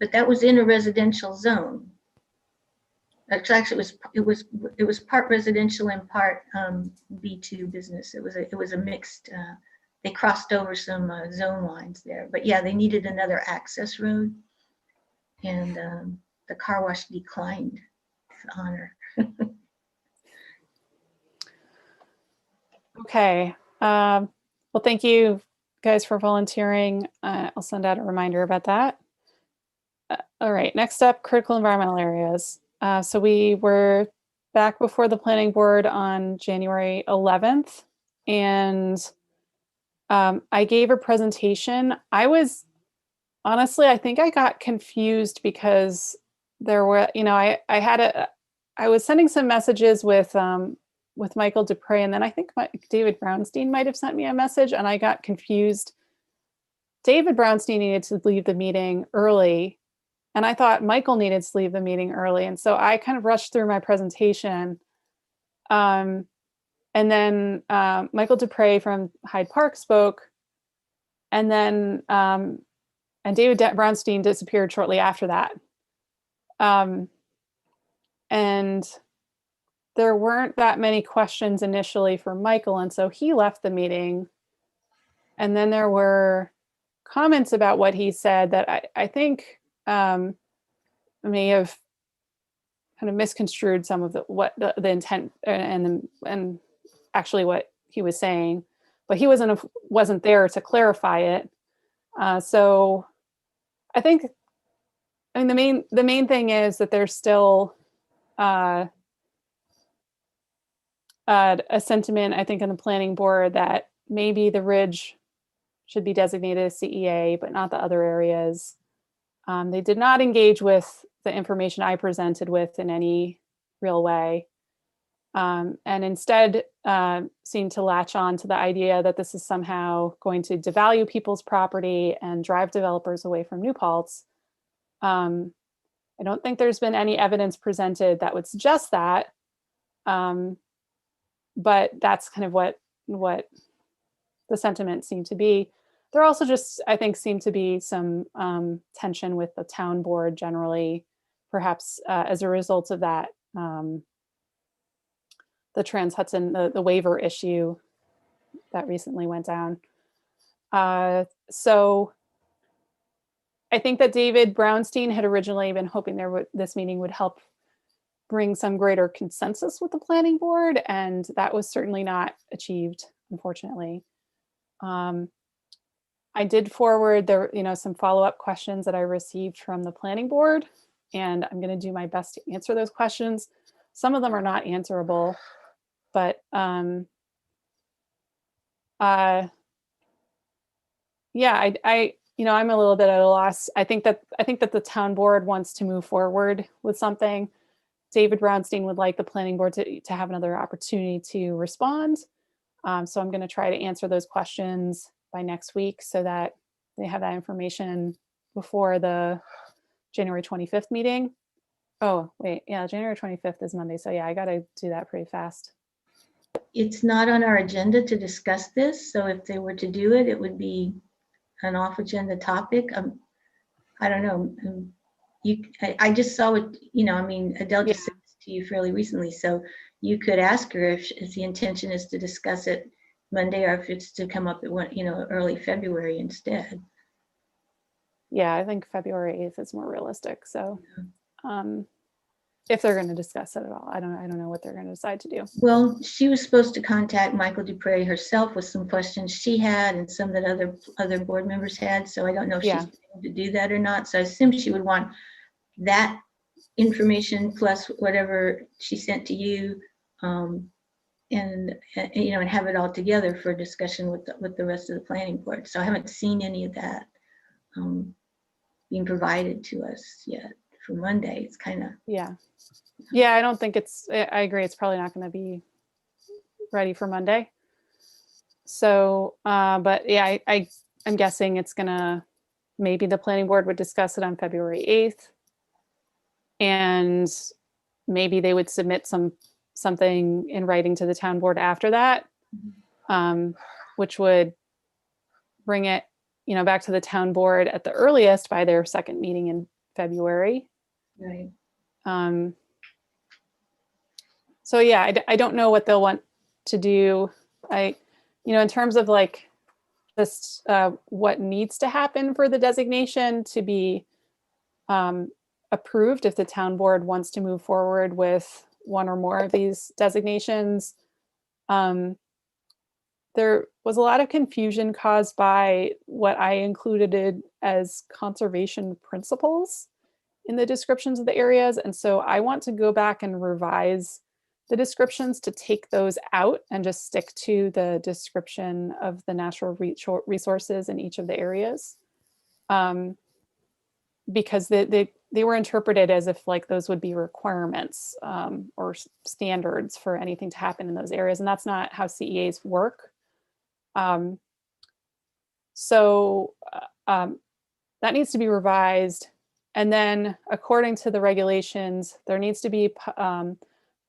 but that was in a residential zone. Actually, it was part residential and part B2 business. It was a mixed. They crossed over some zone lines there, but yeah, they needed another access road, and the car wash declined the honor. Okay. Well, thank you guys for volunteering. I'll send out a reminder about that. All right, next up, critical environmental areas. So we were back before the planning board on January 11th, and I gave a presentation. I was Honestly, I think I got confused because there were, I was sending some messages with Michael Dupre, and then I think David Brownstein might have sent me a message, and I got confused. David Brownstein needed to leave the meeting early, and I thought Michael needed to leave the meeting early, and so I kind of rushed through my presentation. And then Michael Dupre from Hyde Park spoke, and then and David Brownstein disappeared shortly after that. And there weren't that many questions initially for Michael, and so he left the meeting. And then there were comments about what he said that I think may have kind of misconstrued some of the intent and actually what he was saying, but he wasn't there to clarify it. So I think, I mean, the main thing is that there's still a sentiment, I think, in the planning board that maybe the ridge should be designated as CEA, but not the other areas. They did not engage with the information I presented with in any real way, and instead seemed to latch on to the idea that this is somehow going to devalue people's property and drive developers away from New Paltz. I don't think there's been any evidence presented that would suggest that, but that's kind of what the sentiment seemed to be. There also just, I think, seemed to be some tension with the town board generally, perhaps as a result of that, the Trans-Hudson, the waiver issue that recently went down. So I think that David Brownstein had originally been hoping this meeting would help bring some greater consensus with the planning board, and that was certainly not achieved, unfortunately. I did forward some follow-up questions that I received from the planning board, and I'm going to do my best to answer those questions. Some of them are not answerable, but yeah, I'm a little bit at a loss. I think that the town board wants to move forward with something. David Brownstein would like the planning board to have another opportunity to respond. So I'm going to try to answer those questions by next week so that they have that information before the January 25th meeting. Oh, wait, yeah, January 25th is Monday. So yeah, I got to do that pretty fast. It's not on our agenda to discuss this. So if they were to do it, it would be an off agenda topic. I don't know. I just saw it, Adele just sent this to you fairly recently. So you could ask her if the intention is to discuss it Monday or if it's to come up at early February instead. Yeah, I think February 8th is more realistic. So if they're going to discuss it at all, I don't know what they're going to decide to do. Well, she was supposed to contact Michael Dupre herself with some questions she had and some that other board members had. So I don't know if she's able to do that or not. So I assume she would want that information plus whatever she sent to you, and have it all together for discussion with the rest of the planning board. So I haven't seen any of that being provided to us yet for Monday. It's kind of I don't think I agree, it's probably not going to be ready for Monday. So but yeah, I'm guessing it's gonna, maybe the planning board would discuss it on February 8th, and maybe they would submit something in writing to the town board after that, which would bring it back to the town board at the earliest by their second meeting in February. right. So yeah, I don't know what they'll want to do. In terms of like just what needs to happen for the designation to be approved, if the town board wants to move forward with one or more of these designations. There was a lot of confusion caused by what I included as conservation principles in the descriptions of the areas. And so I want to go back and revise the descriptions to take those out and just stick to the description of the natural resources in each of the areas. because they were interpreted as if like those would be requirements or standards for anything to happen in those areas. And that's not how CEAs work. So that needs to be revised. And then according to the regulations, there needs to be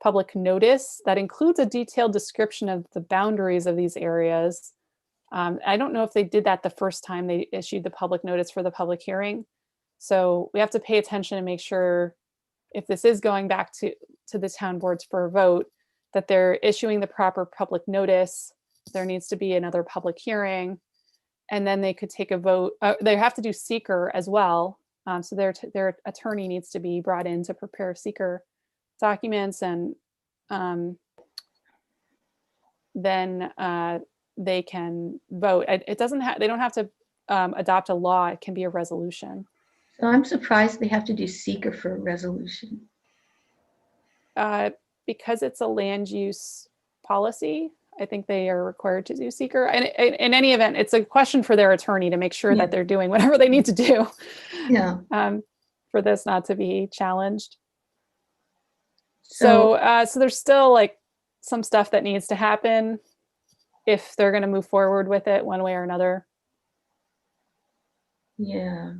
public notice that includes a detailed description of the boundaries of these areas. I don't know if they did that the first time they issued the public notice for the public hearing. So we have to pay attention and make sure if this is going back to the town boards for a vote, that they're issuing the proper public notice. There needs to be another public hearing, and then they could take a vote. They have to do seeker as well. So their attorney needs to be brought in to prepare seeker documents, and then they can vote. It doesn't have. They don't have to adopt a law. It can be a resolution. So I'm surprised they have to do seeker for a resolution. Because it's a land use policy, I think they are required to do seeker. And in any event, it's a question for their attorney to make sure that they're doing whatever they need to do. Yeah. For this not to be challenged. So there's still like some stuff that needs to happen if they're going to move forward with it one way or another. Yeah.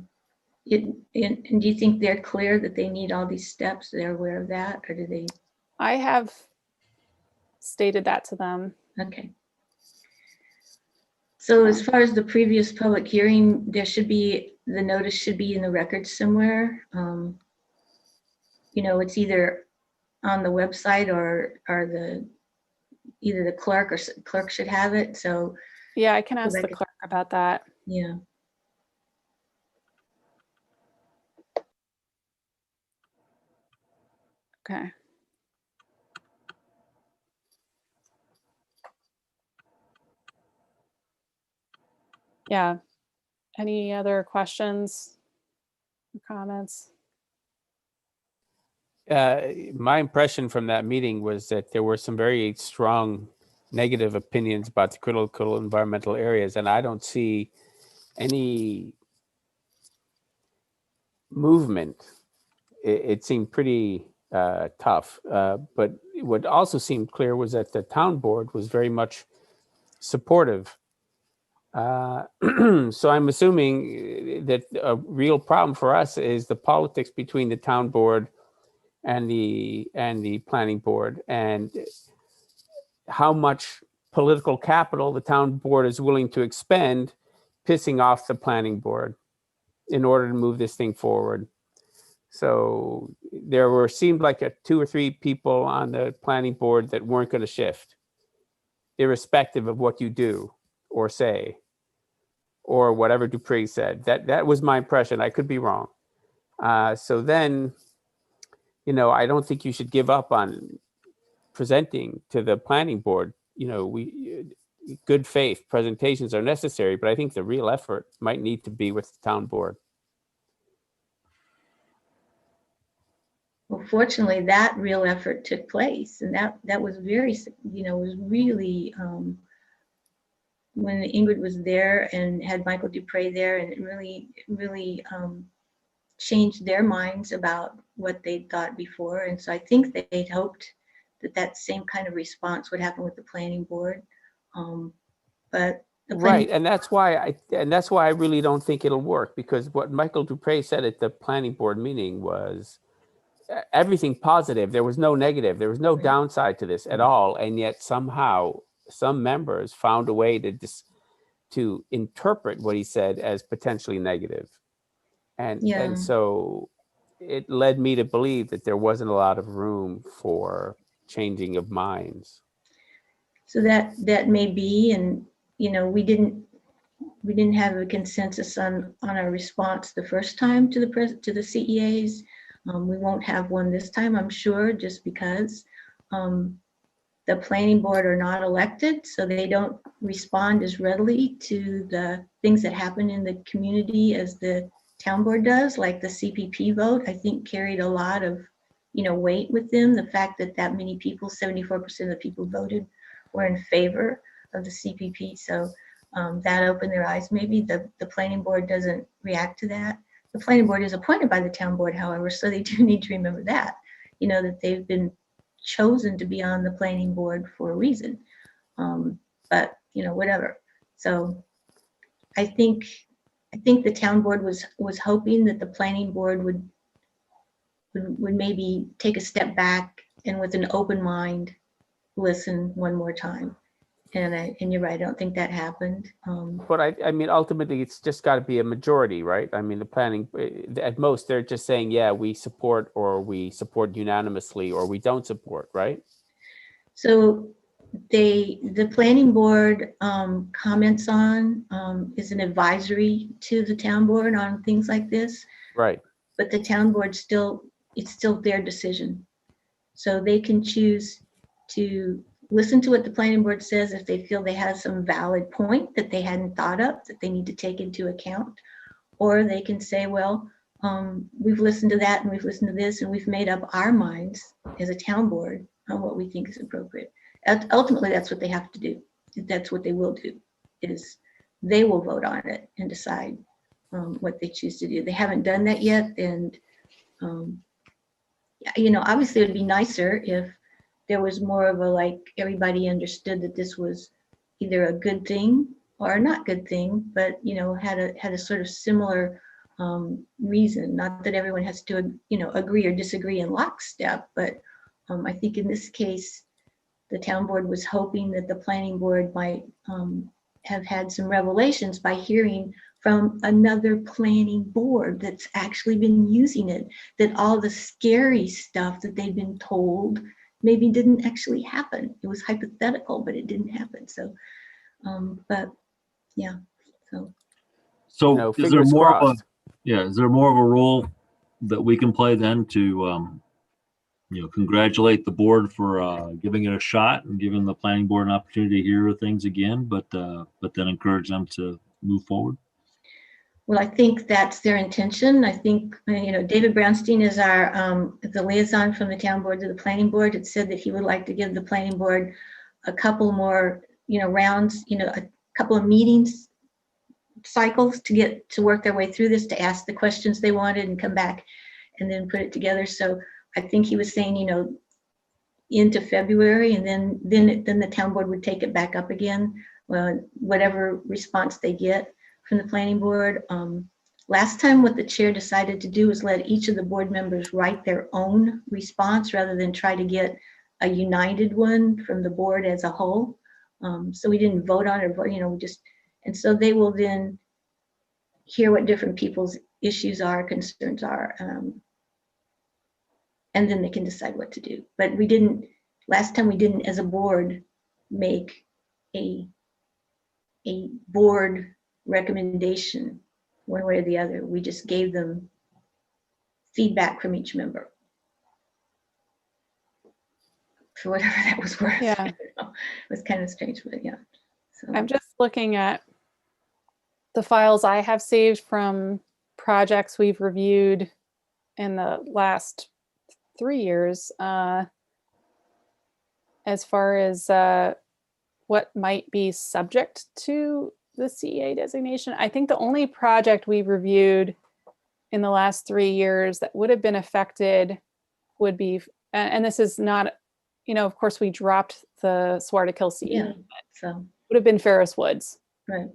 And do you think they're clear that they need all these steps? They're aware of that, or do they? I have stated that to them. Okay. So as far as the previous public hearing, there should be, the notice should be in the records somewhere. You know, it's either on the website or either the clerk or clerk should have it. So yeah, I can ask the clerk about that. Yeah. Okay. Yeah. Any other questions or comments? My impression from that meeting was that there were some very strong negative opinions about the critical environmental areas, and I don't see any movement. It seemed pretty tough, but what also seemed clear was that the town board was very much supportive. So I'm assuming that a real problem for us is the politics between the town board and the planning board, and how much political capital the town board is willing to expend pissing off the planning board in order to move this thing forward. So there seemed like 2 or 3 people on the planning board that weren't going to shift, irrespective of what you do or say, or whatever Dupree said. That was my impression. I could be wrong. So then, you know, I don't think you should give up on presenting to the planning board. You know, good faith presentations are necessary, but I think the real effort might need to be with the town board. Well, fortunately, that real effort took place, and that was very, you know, was really when Ingrid was there and had Michael Dupree there, and it really changed their minds about what they'd thought before. And so I think they'd hoped that same kind of response would happen with the planning board. But right, and that's why I really don't think it'll work, because what Michael Dupree said at the planning board meeting was everything positive. There was no negative. There was no downside to this at all. And yet somehow some members found a way to interpret what he said as potentially negative. And so it led me to believe that there wasn't a lot of room for changing of minds. So that may be, and you know, we didn't have a consensus on our response the first time to the CEAs. We won't have one this time, I'm sure, just because the planning board are not elected, so they don't respond as readily to the things that happen in the community as the town board does. Like the CPP vote, I think carried a lot of, you know, weight with them. The fact that many people, 74% of the people voted were in favor of the CPP. So that opened their eyes. Maybe the planning board doesn't react to that. the planning board is appointed by the town board, however, so they do need to remember that, you know, that they've been chosen to be on the planning board for a reason. But, you know, whatever. So I think the town board was hoping that the planning board would maybe take a step back and with an open mind, listen one more time. And you're right, I don't think that happened. But I mean, ultimately, it's just got to be a majority, right? I mean, the planning, at most, they're just saying, yeah, we support, or we support unanimously, or we don't support, right? So the planning board comments on is an advisory to the town board on things like this. Right. But the town board it's still their decision. So they can choose to listen to what the planning board says if they feel they have some valid point that they hadn't thought of that they need to take into account. Or they can say, well, we've listened to that and we've listened to this and we've made up our minds as a town board on what we think is appropriate. Ultimately, that's what they have to do. That's what they will do, is they will vote on it and decide what they choose to do. They haven't done that yet. And, you know, obviously it would be nicer if there was more of a, like, everybody understood that this was either a good thing or a not good thing, but, you know, had a sort of similar reason. Not that everyone has to, you know, agree or disagree in lockstep, but I think in this case, the town board was hoping that the planning board might have had some revelations by hearing from another planning board that's actually been using it, that all the scary stuff that they've been told maybe didn't actually happen. It was hypothetical, but it didn't happen. So, but yeah, so. So No, is there fingers more of a, crossed. is there more of a role that we can play then to, you know, congratulate the board for giving it a shot and giving the planning board an opportunity to hear things again, but then encourage them to move forward? Well, I think that's their intention. I think, you know, David Brownstein is our the liaison from the town board to the planning board. It said that he would like to give the planning board a couple more, you know, rounds, you know, a couple of meetings cycles to work their way through this, to ask the questions they wanted and come back and then put it together. So I think he was saying, you know, into February, and then the town board would take it back up again, whatever response they get from the planning board. Last time what the chair decided to do was let each of the board members write their own response rather than try to get a united one from the board as a whole. So we didn't vote on it, you know, we just, and so they will then hear what different people's issues are, concerns are, and then they can decide what to do. But we didn't, last time we didn't as a board make a board recommendation one way or the other. We just gave them feedback from each member, for whatever that was worth. Yeah. I don't know. It was kind of strange, but yeah. So, I'm just looking at the files I have saved from projects we've reviewed in the last 3 years, as far as what might be subject to the CEA designation. I think the only project we've reviewed in the last 3 years that would have been affected would be, and this is not, you know, of course we dropped the Swartikill CE, yeah, so, would have been Ferris Woods. right.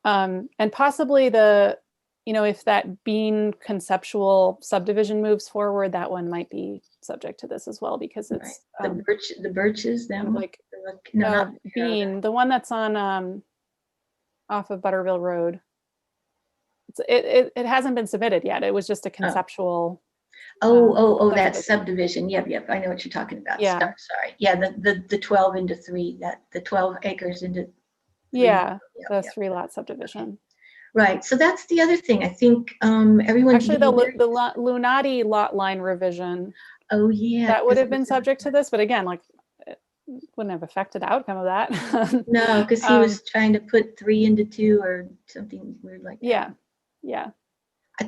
And possibly the, you know, if that Bean conceptual subdivision moves forward, that one might be subject to this as well, because it's The birches, them, like, no, no, not Bean, the one that's on off of Butterville Road. It hasn't been submitted yet. It was just a conceptual. That subdivision. Yep. I know what you're talking about. Yeah. Sorry. Yeah, the 12 into 3, that the 12 acres into 3. Yeah, Yeah, the 3-lot subdivision. right. So that's the other thing. I think everyone. Actually, the Lunati lot line revision. Oh yeah. That would have been subject to this, but again, like, it wouldn't have affected the outcome of that. No, because he was trying to put 3 into 2 or something weird like that. Yeah.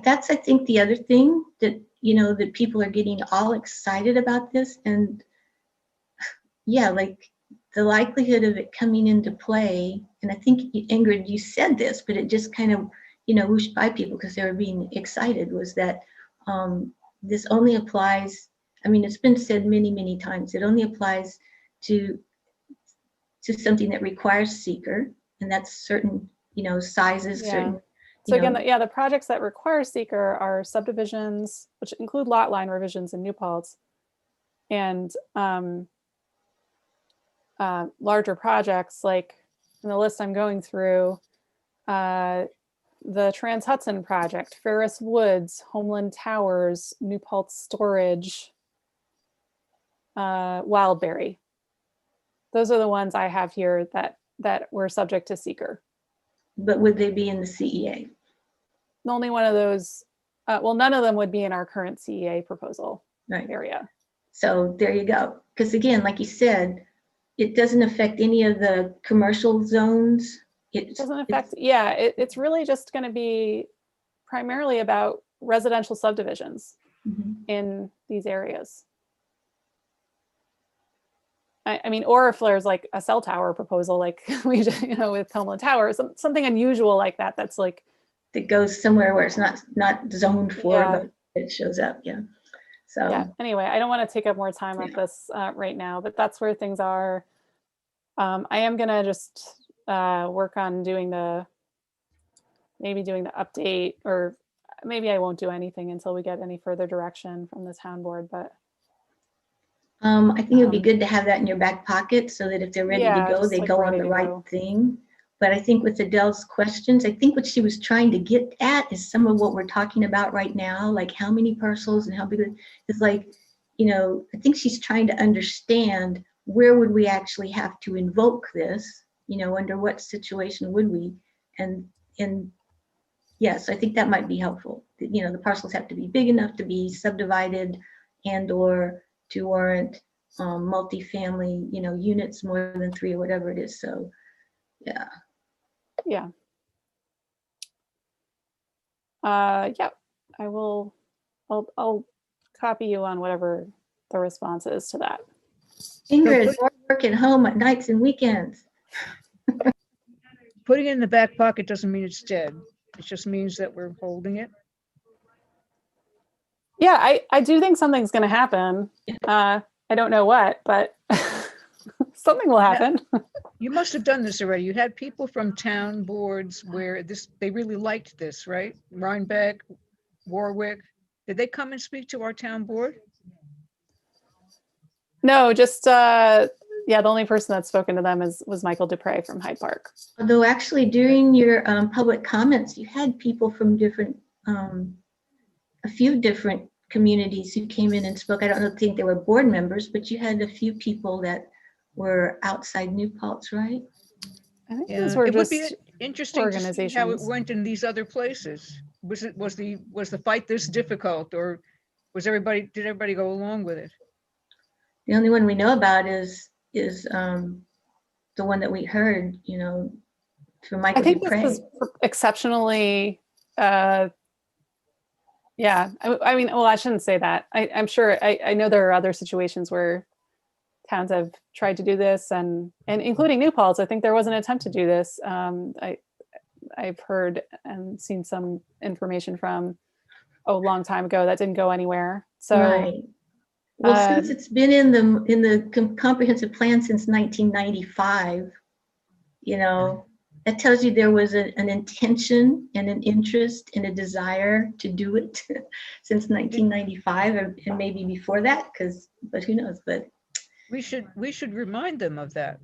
That's, I think, the other thing that, you know, that people are getting all excited about this. And yeah, like the likelihood of it coming into play, and I think Ingrid, you said this, but it just kind of whooshed by people because they were being excited, was that this only applies, I mean, it's been said many, many times, it only applies to something that requires seeker, and that's certain, sizes, Yeah. certain, So again, the projects that require seeker are subdivisions, which include lot line revisions in New Paltz, and larger projects like in the list I'm going through, the Trans Hudson project, Ferris Woods, Homeland Towers, New Paltz Storage, Wildberry. Those are the ones I have here that were subject to seeker. but would they be in the CEA? Only one of those, well, none of them would be in our current CEA proposal Right. area. So there you go. Because again, like you said, it doesn't affect any of the commercial zones. It doesn't affect, yeah, it's really just going to be primarily about residential subdivisions in these areas. I mean, or if there's like a cell tower proposal, like we, with Homeland Tower, something unusual like that, that's like, that goes somewhere where it's not zoned for, Yeah. but it shows up. Yeah. So yeah. Anyway, I don't want to take up more time on this right now, but that's where things are. I am gonna just work on maybe doing the update, or maybe I won't do anything until we get any further direction from the town board. But I think it would be good to have that in your back pocket so that if they're ready to Yeah, go, just, they like, go on ready the to right go. thing. But I think with Adele's questions, I think what she was trying to get at is some of what we're talking about right now, like how many parcels and how big it's like, I think she's trying to understand where would we actually have to invoke this, under what situation would we? And yes, I think that might be helpful. The parcels have to be big enough to be subdivided and or to warrant multifamily, units more than 3 or whatever it is. So, yeah. yeah. Yeah, I'll copy you on whatever the response is to that. Ingrid, more work at home at nights and weekends. Putting it in the back pocket doesn't mean it's dead. It just means that we're holding it. Yeah, I do think something's going to happen. I don't know what, but something will happen. You must have done this already. You had people from town boards where they really liked this, right? Rhinebeck, Warwick. Did they come and speak to our town board? No, just the only person that's spoken to them was Michael Dupre from Hyde Park. Although actually during your public comments, you had people from different, a few different communities who came in and spoke. I don't think they were board members, but you had a few people that were outside New Paltz, right? I think those were It would just be interesting to see how it organizations. went in these other places. Was the fight this difficult, or did everybody go along with it? The only one we know about is the one that we heard, from Michael I think Dupre. this was exceptionally, yeah. I mean, well, I shouldn't say that. I'm sure, I know there are other situations where towns have tried to do this, and including New Paltz. I think there was an attempt to do this. I've heard and seen some information from a long time ago that didn't go anywhere. So, right. Well, since it's been in the comprehensive plan since 1995, that tells you there was an intention and an interest and a desire to do it since 1995, and maybe before that, but who knows? But we should remind them of that.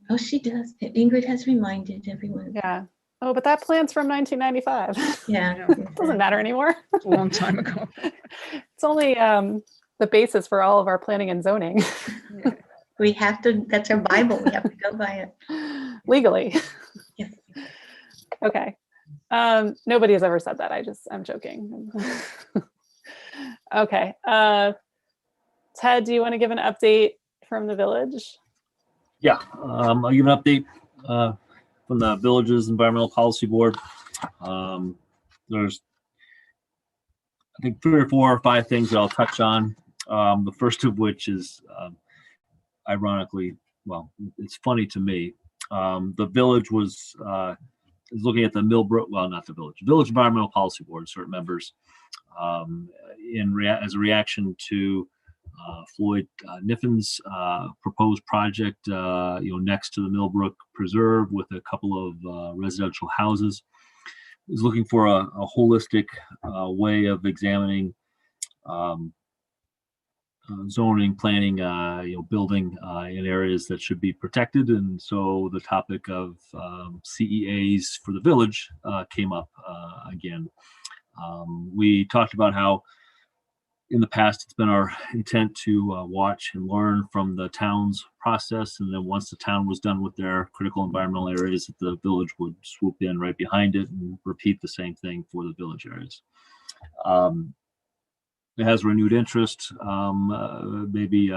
Oh, she does. Ingrid has reminded everyone. Yeah. Oh, but that plan's from 1995. Yeah. Doesn't matter anymore. It's a long time ago. It's only the basis for all of our planning and zoning. We have to, that's our Bible. We have to go by it. Legally. Yes. Okay. Nobody has ever said that. I'm joking. Okay. Ted, do you want to give an update from the village? Yeah, I'll give an update from the village's environmental policy board. There's, I think, 3 or 4 or 5 things that I'll touch on. The first of which is, ironically, well, it's funny to me. The village was is looking at the Millbrook, well, not the Village Environmental Policy Board, certain members, as a reaction to Floyd Niffin's proposed project, next to the Millbrook Preserve with a couple of residential houses, is looking for a holistic way of examining zoning, planning, building in areas that should be protected. And so the topic of CEAs for the village came up again. We talked about how in the past it's been our intent to watch and learn from the town's process, and then once the town was done with their critical environmental areas, that the village would swoop in right behind it and repeat the same thing for the village areas. It has renewed interest, maybe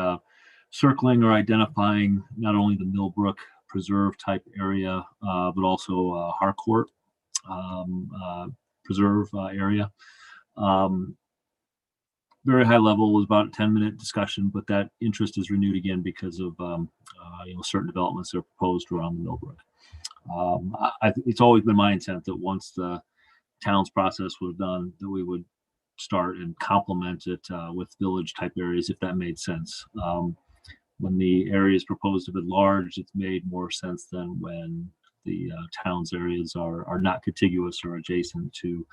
circling or identifying not only the Millbrook Preserve type area, but also Harcourt Preserve area. Very high level, was about a 10-minute discussion, but that interest is renewed again because of certain developments that are proposed around the Millbrook. It's always been my intent that once the town's process was done, that we would start and complement it with village type areas, if that made sense. When the area is proposed to be large, it's made more sense than when the town's areas are not contiguous or adjacent to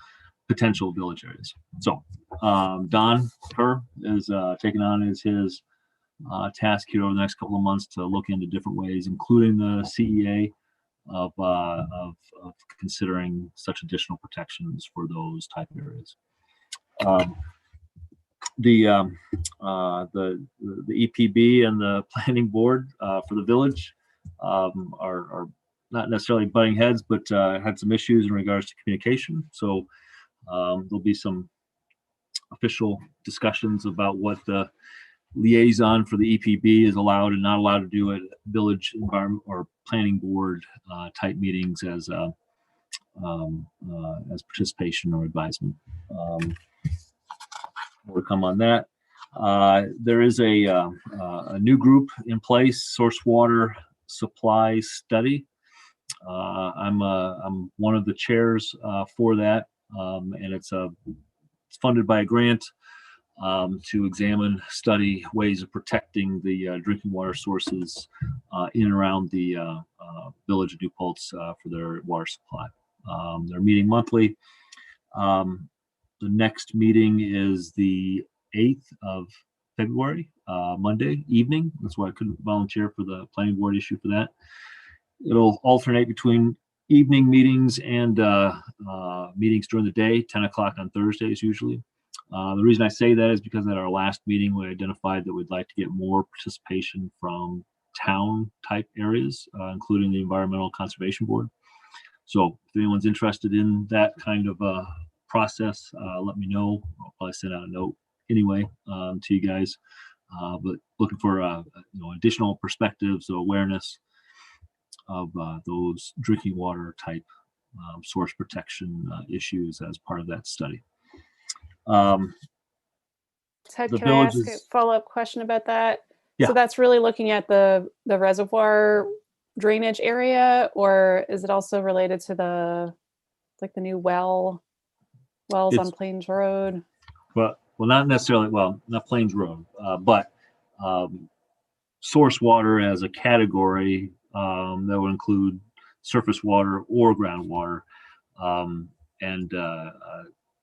potential village areas. So Don Kerr is taking on as his task here over the next couple of months to look into different ways, including the CEA, of considering such additional protections for those type of areas. The EPB and the planning board for the village are not necessarily butting heads, but had some issues in regards to communication. So there'll be some official discussions about what the liaison for the EPB is allowed and not allowed to do at village environment or planning board type meetings as participation or advisement. More to come on that. There is a new group in place, Source Water Supply Study. I'm one of the chairs for that, and it's funded by a grant to examine, study ways of protecting the drinking water sources in and around the village of New Paltz for their water supply. They're meeting monthly. The next meeting is the 8th of February, Monday evening. That's why I couldn't volunteer for the planning board issue for that. It'll alternate between evening meetings and meetings during the day, 10 o'clock on Thursdays usually. The reason I say that is because at our last meeting, we identified that we'd like to get more participation from town type areas, including the Environmental Conservation Board. So if anyone's interested in that kind of process, let me know. I'll probably send out a note anyway to you guys. But looking for additional perspectives or awareness of those drinking water type source protection issues as part of that study. Ted, can I ask a follow-up question about that? Yeah. So that's really looking at the reservoir drainage area, or is it also related to the new wells on Plains Road? Well, not necessarily. Well, not Plains Road, but source water as a category that would include surface water or groundwater, and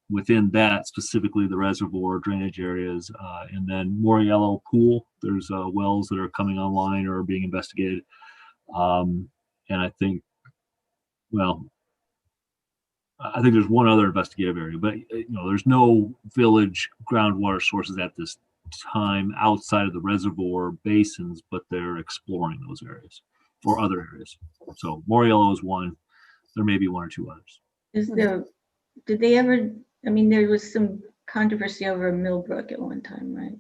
within that specifically the reservoir drainage areas, and then Moriello Pool. There's wells that are coming online or are being investigated, and I think there's one other investigative area, but there's no village groundwater sources at this time outside of the reservoir basins, but they're exploring those areas or other areas. So Moriello is one. There may be one or two others. Did they ever? I mean, there was some controversy over Millbrook at one time, right?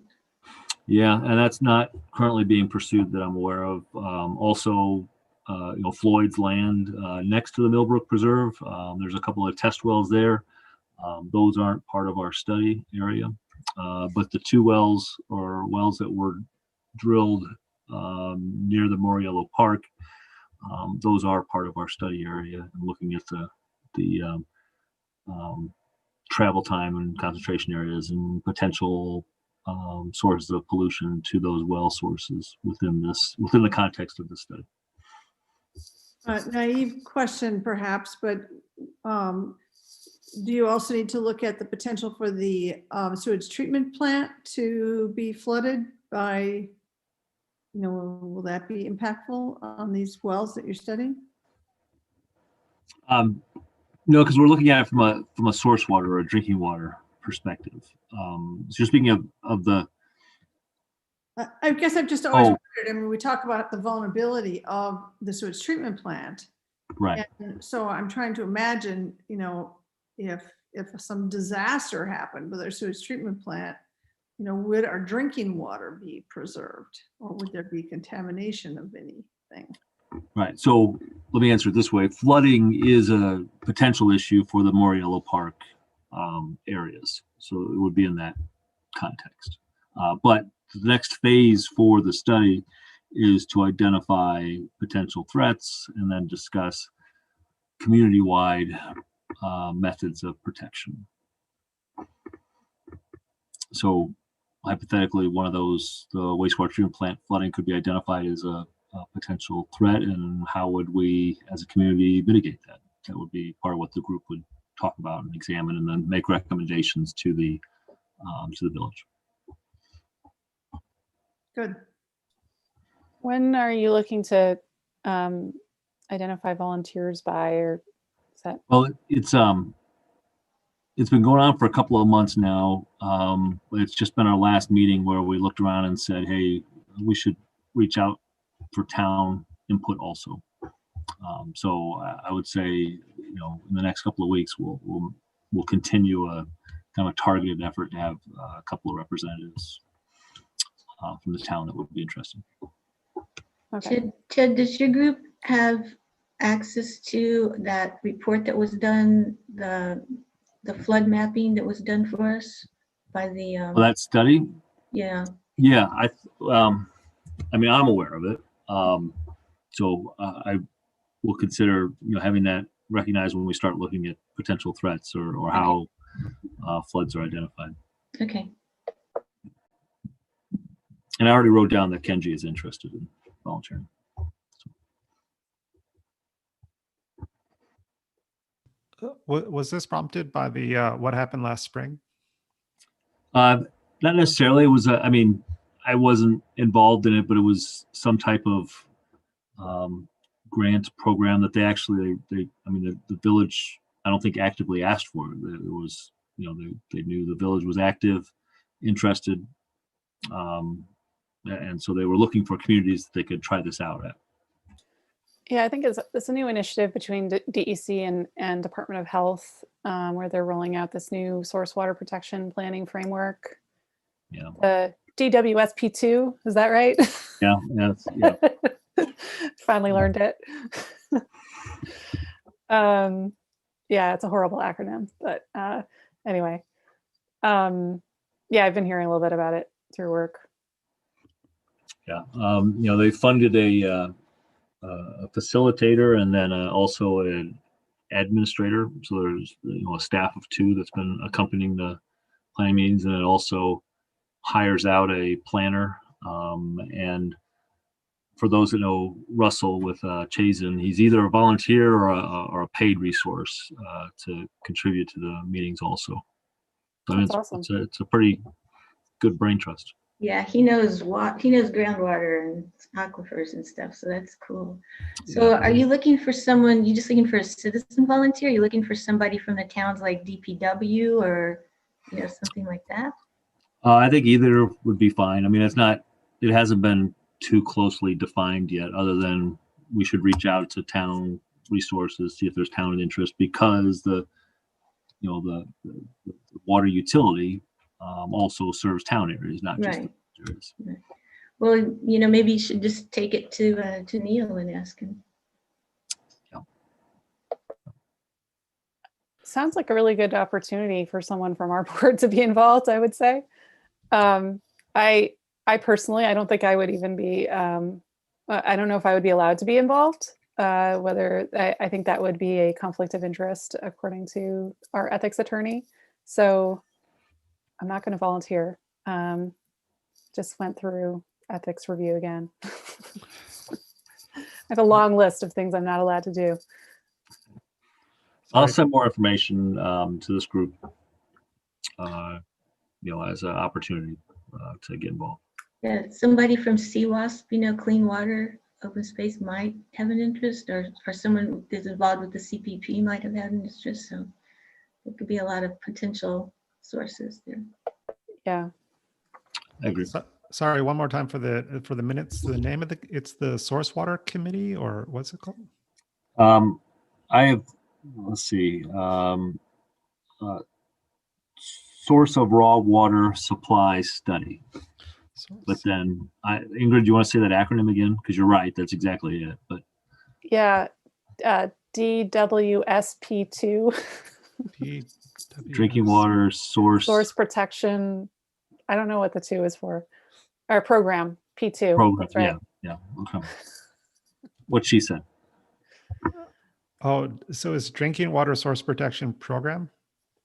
Yeah, and that's not currently being pursued that I'm aware of. Also, Floyd's land next to the Millbrook Preserve. There's a couple of test wells there. Those aren't part of our study area, but the two wells are wells that were drilled near the Moriello Park those are part of our study area, and looking at the travel time and concentration areas and potential sources of pollution to those well sources within the context of the study. Naive question perhaps, but do you also need to look at the potential for the sewage treatment plant to be flooded by, will that be impactful on these wells that you're studying? No, because we're looking at it from a source water or a drinking water perspective. So speaking of the, I guess I've just always wondered, we talk about the vulnerability of the sewage treatment plant. right. And so I'm trying to imagine, if some disaster happened with our sewage treatment plant, would our drinking water be preserved, or would there be contamination of anything? Right. So let me answer it this way. Flooding is a potential issue for the Moriello Park areas. So it would be in that context. But the next phase for the study is to identify potential threats and then discuss community-wide methods of protection. So hypothetically, one of those, the wastewater treatment plant flooding could be identified as a potential threat, and how would we as a community mitigate that? That would be part of what the group would talk about and examine, and then make recommendations to the village. Good. When are you looking to identify volunteers by, or is that? Well, it's been going on for a couple of months now. But it's just been our last meeting where we looked around and said, hey, we should reach out for town input also. So I would say, in the next couple of weeks, we'll continue a kind of a targeted effort to have a couple of representatives from the town that would be interested. Okay. Ted, does your group have access to that report that was done, the flood mapping that was done for us by the? Well, that study? Yeah. Yeah, I mean, I'm aware of it. So I will consider, having that recognized when we start looking at potential threats or how floods are identified. Okay. And I already wrote down that Kenji is interested in volunteering. Was this prompted by the what happened last spring? Not necessarily. It was, I wasn't involved in it, but it was some type of grant program that the village, I don't think actively asked for it. It was, they knew the village was active, interested. And so they were looking for communities that they could try this out at. Yeah, I think it's a new initiative between DEC and Department of Health, where they're rolling out this new source water protection planning framework. Yeah. The DWSP2, is that right? Yeah. Yeah. Finally learned it. Yeah, it's a horrible acronym, but anyway. Yeah, I've been hearing a little bit about it through work. Yeah. They funded a facilitator and then also an administrator. So there's a staff of 2 that's been accompanying the planning meetings, and it also hires out a planner. And for those that know Russell with Chazen, he's either a volunteer or a paid resource to contribute to the meetings also. So That's awesome. It's a pretty good brain trust. Yeah, he knows groundwater and aquifers and stuff, so that's cool. So are you looking for someone, you just looking for a citizen volunteer? Are you looking for somebody from the towns like DPW or something like that? I think either would be fine. I mean, it hasn't been too closely defined yet, other than we should reach out to town resources, see if there's town interest, because the water utility also serves town areas, not just Right. the areas. Right. Well, maybe you should just take it to Neil and ask him. Yeah. Sounds like a really good opportunity for someone from our board to be involved, I would say. I personally, I don't think I would even be, I don't know if I would be allowed to be involved. whether I think that would be a conflict of interest according to our ethics attorney. So I'm not going to volunteer. Just went through ethics review again. I have a long list of things I'm not allowed to do. I'll send more information to this group, as an opportunity to get involved. Yeah, somebody from CWASP, Clean Water, Open Space might have an interest, or someone that's involved with the CPP might have had an interest. So there could be a lot of potential sources there. Yeah. I agree. Sorry, one more time for the minutes. The name of it's the Source Water Committee, or what's it called? I have, let's see, source of raw water supply study. But then, Ingrid, do you want to say that acronym again? Because you're right, that's exactly it. But yeah, DWSP2. Drinking water source protection. I don't know what the 2 is for. Our program P2. program. That's right. Yeah. Okay. What she said. Oh, so it's Drinking Water Source Protection Program?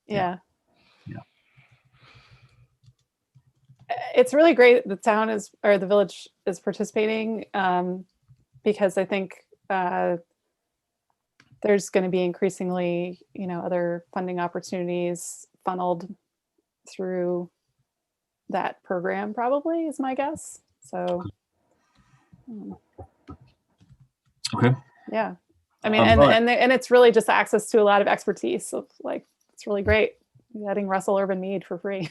Yeah. Yeah. It's really great the town or the village is participating, because I think there's going to be increasingly, other funding opportunities funneled through that program, probably, is my guess. So okay. Yeah. I mean, and it's really just access to a lot of expertise. Of it's really great getting Russell Urban Mead for free.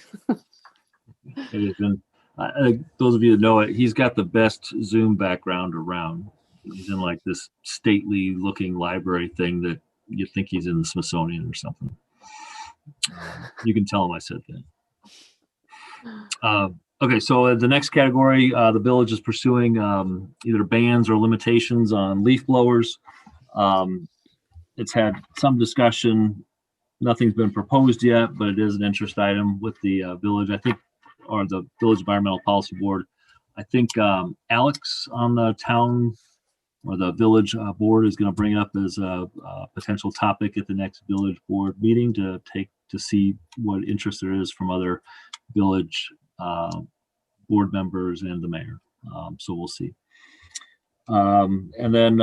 It has been, I think those of you that know it, he's got the best Zoom background around. He's in this stately looking library thing that you think he's in the Smithsonian or something. You can tell him I said that. Okay, so the next category, the village is pursuing either bans or limitations on leaf blowers. It's had some discussion. Nothing's been proposed yet, but it is an interest item with the village, I think, or the Village Environmental Policy Board. I think Alex on the town or the village board is going to bring up as a potential topic at the next village board meeting to see what interest there is from other village board members and the mayor. So we'll see. And then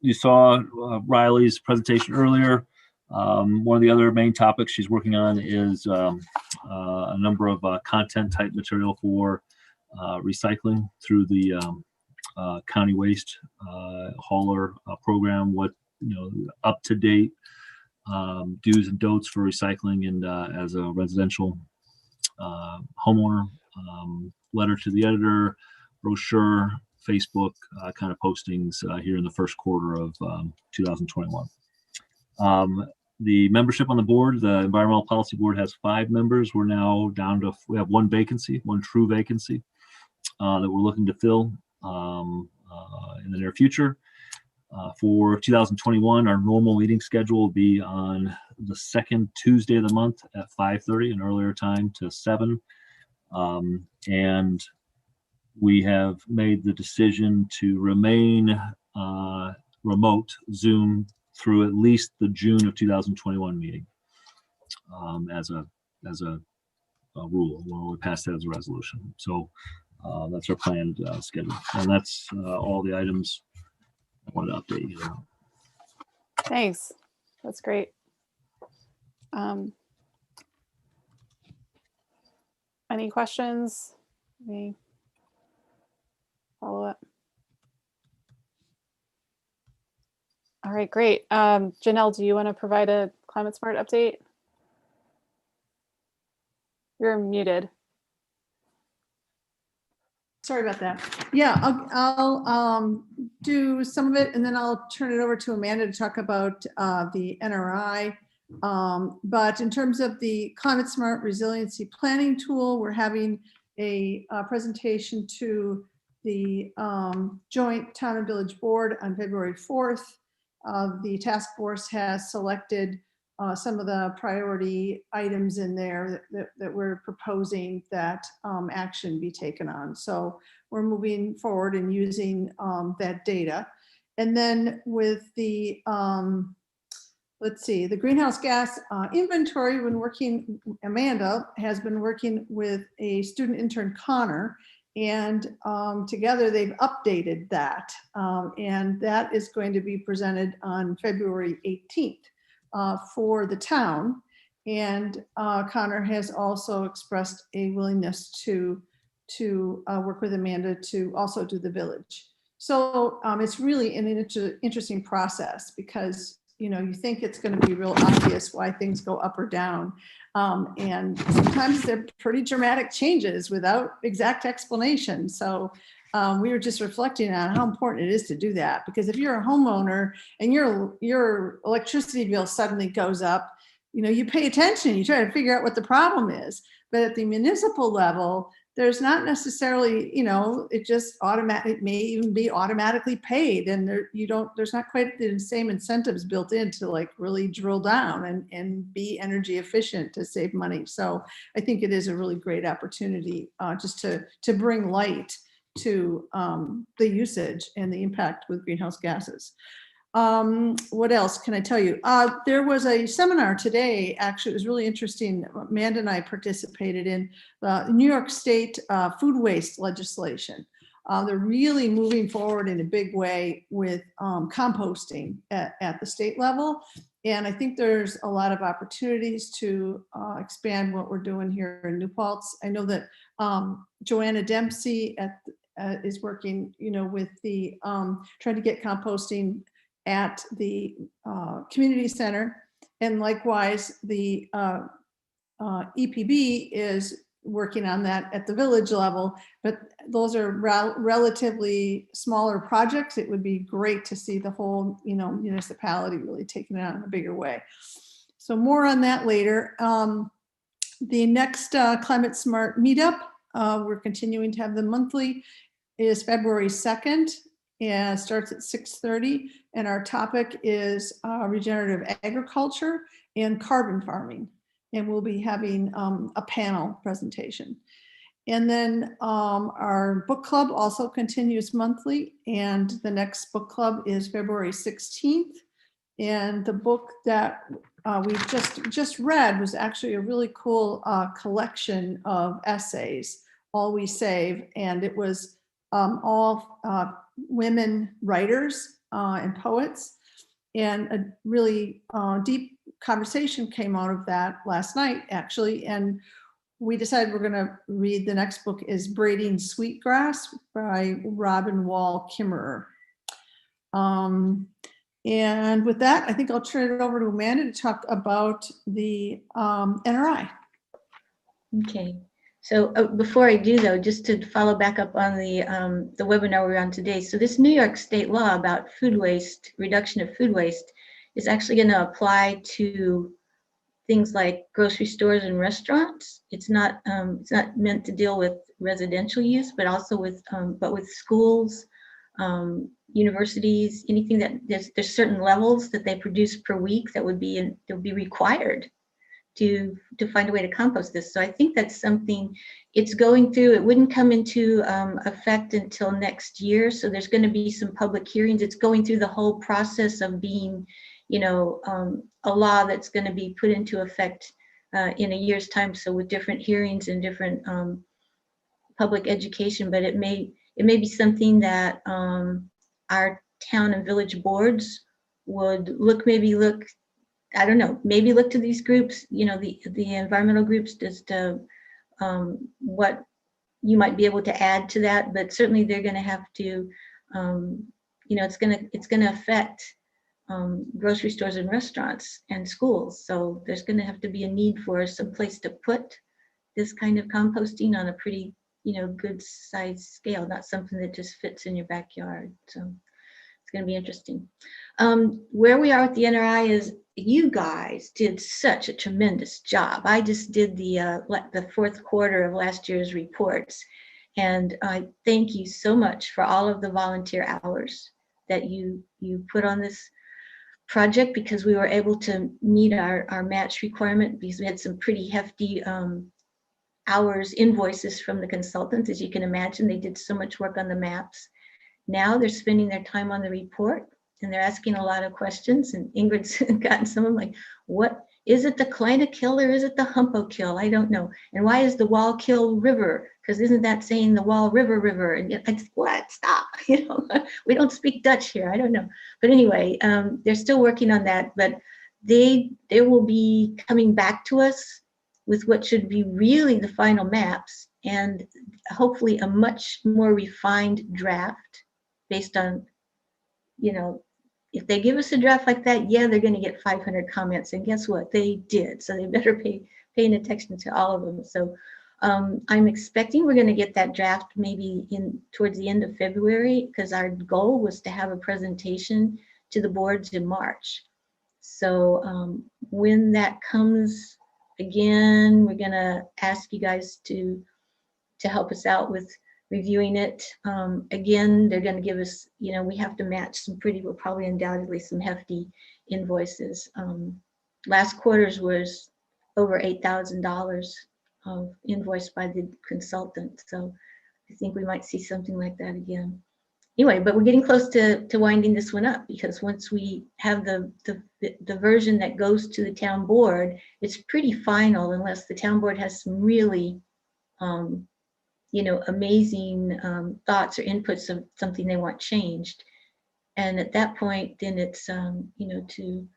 you saw Riley's presentation earlier. One of the other main topics she's working on is a number of content type material for recycling through the county waste hauler program. What up to date do's and don'ts for recycling, and as a residential homeowner, letter to the editor, brochure, Facebook kind of postings here in the first quarter of 2021. The membership on the board, the Environmental Policy Board has 5 members. We're now down to, we have one true vacancy that we're looking to fill in the near future. For 2021, our normal meeting schedule will be on the second Tuesday of the month at 5:30, an earlier time to 7. And we have made the decision to remain remote Zoom through at least the June of 2021 meeting as a rule. Well, we passed that as a resolution. So that's our planned schedule, and that's all the items I wanted to update you on. Thanks. That's great. Any questions? Any follow up? All right, great. Janelle, do you want to provide a Climate Smart update? You're muted. Sorry about that. Yeah, I'll do some of it, and then I'll turn it over to Amanda to talk about the NRI. But in terms of the Climate Smart Resiliency Planning Tool, we're having a presentation to the Joint Town and Village Board on February 4th. The task force has selected some of the priority items in there that we're proposing that action be taken on. So we're moving forward and using that data. And then with the, let's see, the greenhouse gas inventory, when working, Amanda has been working with a student intern, Connor, and together they've updated that. And that is going to be presented on February 18th for the town. And Connor has also expressed a willingness to work with Amanda to also do the village. So it's really an interesting process because, you know, you think it's going to be real obvious why things go up or down. And sometimes they're pretty dramatic changes without exact explanation. So we were just reflecting on how important it is to do that, because if you're a homeowner and your electricity bill suddenly goes up, you know, you pay attention, you try to figure out what the problem is. But at the municipal level, there's not necessarily, you know, it just it may even be automatically paid, and there's not quite the same incentives built in to like really drill down and be energy efficient to save money. So I think it is a really great opportunity just to bring light to the usage and the impact with greenhouse gases. What else can I tell you? There was a seminar today, actually, it was really interesting. Amanda and I participated in the New York State food waste legislation. They're really moving forward in a big way with composting at the state level. And I think there's a lot of opportunities to expand what we're doing here in New Paltz. I know that Joanna Dempsey is working, you know, with the trying to get composting at the community center, and likewise the EPB is working on that at the village level, but those are relatively smaller projects. It would be great to see the whole, you know, municipality really taking it on in a bigger way. So more on that later. The next Climate Smart meetup, we're continuing to have the monthly, is February 2nd. And starts at 6:30, and our topic is regenerative agriculture and carbon farming, and we'll be having a panel presentation. And then our book club also continues monthly, and the next book club is February 16th. And the book that we just read was actually a really cool collection of essays, All We Save, and it was all women writers and poets, and a really deep conversation came out of that last night, actually. And we decided we're going to read, the next book is Braiding Sweetgrass by Robin Wall Kimmerer. And with that, I think I'll turn it over to Amanda to talk about the NRI. Okay. So before I do, though, just to follow back up on the webinar we're on today. So this New York State law about food waste, reduction of food waste, is actually going to apply to things like grocery stores and restaurants. It's not meant to deal with residential use, but also with schools, universities, anything that there's certain levels that they produce per week that would be required to find a way to compost this. So I think that's something it's going through. It wouldn't come into effect until next year. So there's going to be some public hearings. It's going through the whole process of being, you know, a law that's going to be put into effect in a year's time. So with different hearings and different public education, but it may be something that our town and village boards would look I don't know, maybe look to these groups, you know, the environmental groups, just what you might be able to add to that. But certainly they're going to have to, you know, it's going to affect grocery stores and restaurants and schools. So there's going to have to be a need for some place to put this kind of composting on a pretty, you know, good size scale, not something that just fits in your backyard. So it's going to be interesting. Where we are with the NRI is, you guys did such a tremendous job. I just did the fourth quarter of last year's reports, and I thank you so much for all of the volunteer hours that you put on this project, because we were able to meet our match requirement, because we had some pretty hefty hours invoices from the consultants. As you can imagine, they did so much work on the maps. now they're spending their time on the report and they're asking a lot of questions, and Ingrid's gotten some of them like, what, is it the Kalina kill or is it the Humpo kill? I don't know. And why is the Wallkill River? Because isn't that saying the Wall River? And it's what? Stop. You know, we don't speak Dutch here. I don't know. But anyway, they're still working on that. But they will be coming back to us with what should be really the final maps, and hopefully a much more refined draft based on, you know, if they give us a draft like that, yeah, they're going to get 500 comments, and guess what? They did. So they better paying attention to all of them. So I'm expecting we're going to get that draft maybe towards the end of February, because our goal was to have a presentation to the boards in March. So when that comes, again, we're going to ask you guys to help us out with reviewing it. Again, they're going to give us, you know, we have to match some well, probably undoubtedly some hefty invoices. Last quarter's was over $8,000 invoiced by the consultant. So I think we might see something like that again. Anyway, but we're getting close to winding this one up, because once we have the version that goes to the town board, it's pretty final, unless the town board has some really you know, amazing thoughts or inputs of something they want changed. And at that point, then it's, you know, to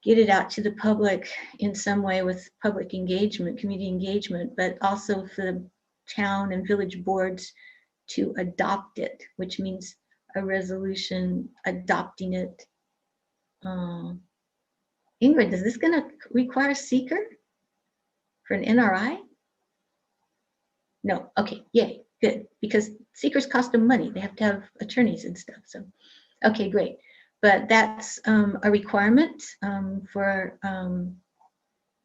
get it out to the public in some way with public engagement, community engagement, but also for the town and village boards to adopt it, which means a resolution adopting it. Ingrid, is this gonna require seeker for an NRI? No, okay, yay, good, because seekers cost them money. They have to have attorneys and stuff, so, okay, great. But that's a requirement for,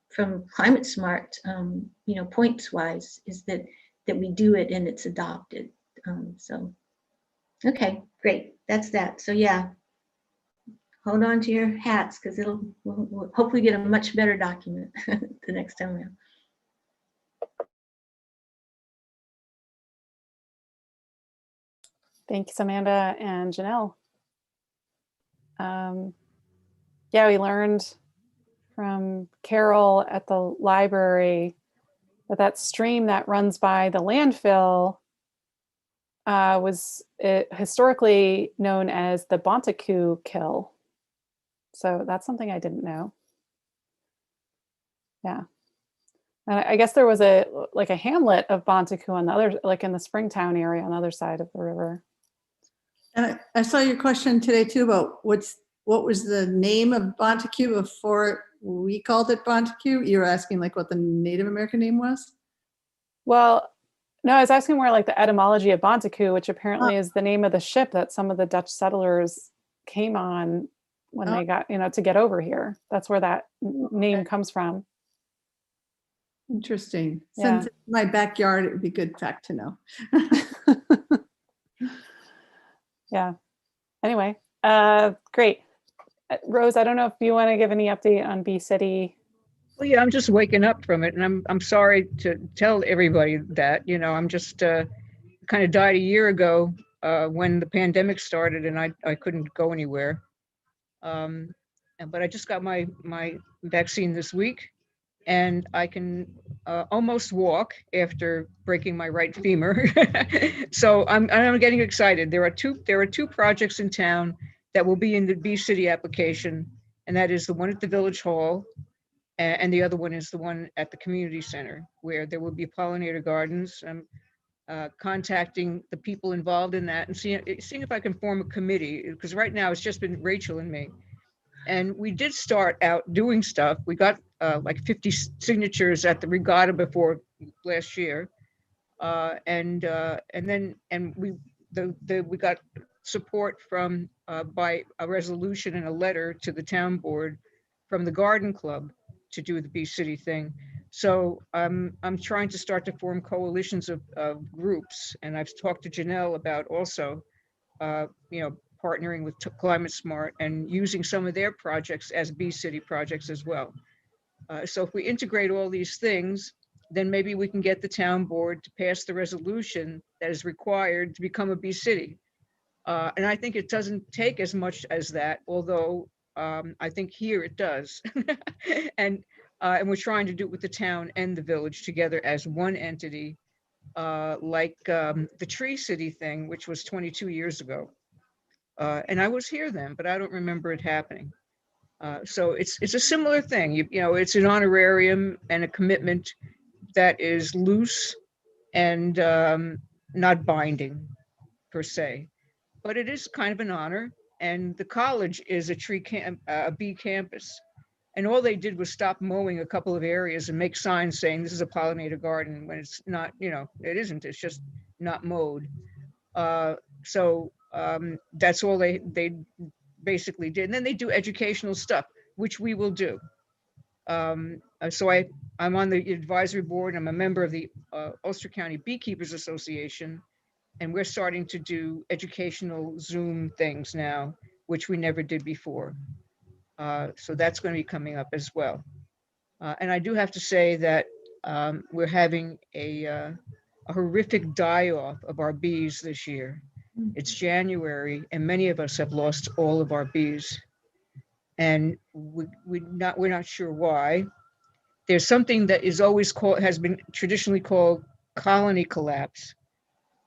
from Climate Smart, you know, points wise, is that we do it and it's adopted. So, okay, great, that's that. So yeah, hold on to your hats, because we'll hopefully get a much better document the next time around. Thanks, Amanda and Janelle. Yeah, we learned from Carol at the library that stream that runs by the landfill was historically known as the Bontecu Kill. So that's something I didn't know. Yeah. And I guess there was a hamlet of Bontecu on the other, like in the Springtown area on the other side of the river. And I saw your question today too about what was the name of Bontecu before we called it Bontecu? You were asking like what the Native American name was? Well, no, I was asking more like the etymology of Bontecu, which apparently is the name of the ship that some of the Dutch settlers came on when they got, you know, to get over here. That's where that name comes from. Interesting. Yeah. Since it's my backyard, it would be good fact to know. Yeah. Anyway, great. Rose, I don't know if you want to give any update on Bee City. Well, yeah, I'm just waking up from it, and I'm sorry to tell everybody that, you know, I'm just kind of died a year ago when the pandemic started, and I couldn't go anywhere. But I just got my vaccine this week, and I can almost walk after breaking my right femur. So I'm getting excited. There are two projects in town that will be in the Bee City application, and that is the one at the Village Hall, and the other one is the one at the community center, where there will be pollinator gardens. I'm contacting the people involved in that and seeing if I can form a committee, because right now it's just been Rachel and me. And we did start out doing stuff. We got like 50 signatures at the regatta before last year, and we got support from by a resolution and a letter to the town board from the garden club to do the Bee City thing. So I'm trying to start to form coalitions of groups, and I've talked to Janelle about also, you know, partnering with Climate Smart and using some of their projects as Bee City projects as well. So if we integrate all these things, then maybe we can get the town board to pass the resolution that is required to become a Bee City. And I think it doesn't take as much as that, although I think here it does. And we're trying to do it with the town and the village together as one entity, like the Tree City thing, which was 22 years ago. And I was here then, but I don't remember it happening. So it's a similar thing. You know, it's an honorarium and a commitment that is loose and not binding per se, but it is kind of an honor. And the college is a bee campus. And all they did was stop mowing a couple of areas and make signs saying this is a pollinator garden when it's not, you know, it isn't, it's just not mowed. So that's all they basically did. And then they do educational stuff, which we will do. So I'm on the advisory board. I'm a member of the Ulster County Beekeepers Association, and we're starting to do educational Zoom things now, which we never did before. So that's going to be coming up as well. And I do have to say that we're having a horrific die-off of our bees this year. It's January, and many of us have lost all of our bees. And we're not sure why. There's something that is always has been traditionally called colony collapse.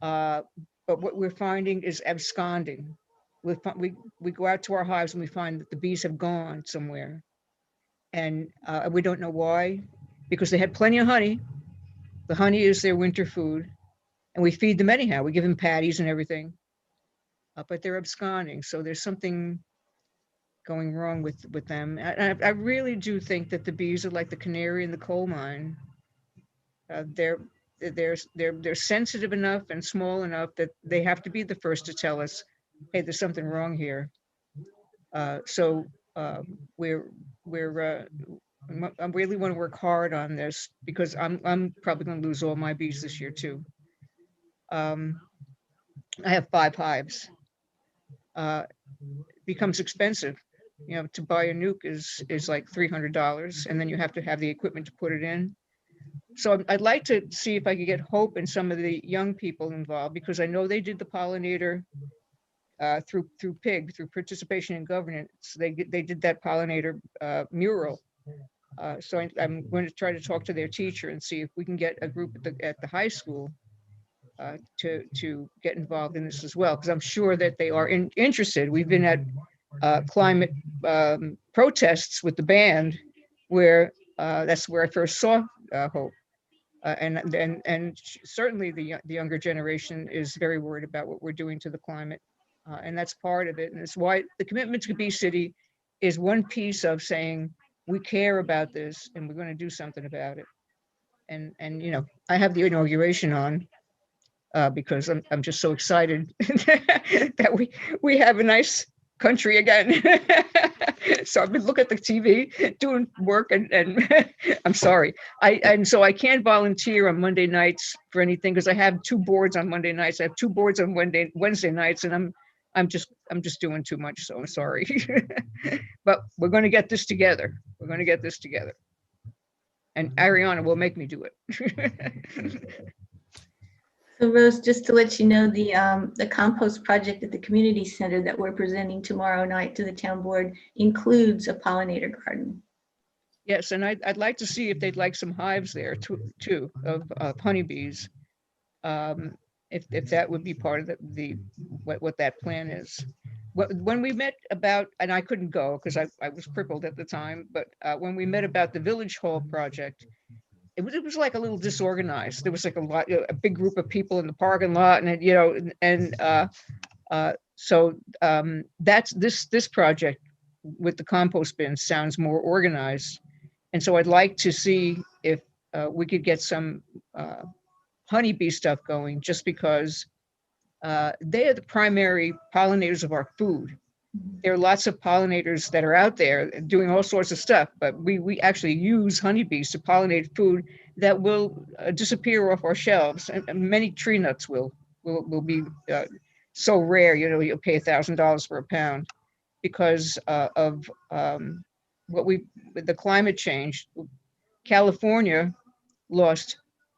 But what we're finding is absconding. We go out to our hives and we find that the bees have gone somewhere. And we don't know why, because they had plenty of honey. The honey is their winter food, and we feed them anyhow. We give them patties and everything, but they're absconding. So there's something going wrong with them. I really do think that the bees are like the canary in the coal mine. They're sensitive enough and small enough that they have to be the first to tell us, hey, there's something wrong here. So I really want to work hard on this, because I'm probably going to lose all my bees this year too. I have 5 hives. Becomes expensive. You know, to buy a nuke is like $300, and then you have to have the equipment to put it in. So I'd like to see if I could get Hope and some of the young people involved, because I know they did the pollinator through PIG, through participation in governance. They did that pollinator mural. So I'm going to try to talk to their teacher and see if we can get a group at the high school to get involved in this as well, because I'm sure that they are interested. We've been at climate protests with the band, where that's where I first saw Hope. And certainly the younger generation is very worried about what we're doing to the climate. And that's part of it. And it's why the commitment to Bee City is one piece of saying, we care about this and we're going to do something about it. And you know, I have the inauguration on because I'm just so excited that we have a nice country again. So I've been looking at the TV, doing work, and I'm sorry. So I can't volunteer on Monday nights for anything, because I have 2 boards on Monday nights. I have 2 boards on Wednesday nights, and I'm just doing too much. So I'm sorry. But we're going to get this together. We're going to get this together. And Ariana will make me do it. So Rose, just to let you know, the compost project at the community center that we're presenting tomorrow night to the town board includes a pollinator garden. Yes, and I'd like to see if they'd like some hives there too of honeybees. If that would be part of what that plan is. When we met about, and I couldn't go because I was crippled at the time, but when we met about the Village Hall project, it was like a little disorganized. There was like a big group of people in the parking lot, and you know, so that's this project with the compost bin sounds more organized, and so I'd like to see if we could get some honeybee stuff going, just because they are the primary pollinators of our food. There are lots of pollinators that are out there doing all sorts of stuff, but we actually use honeybees to pollinate food that will disappear off our shelves, and many tree nuts will be so rare. You know, you'll pay $1,000 for a pound because of the climate change. California lost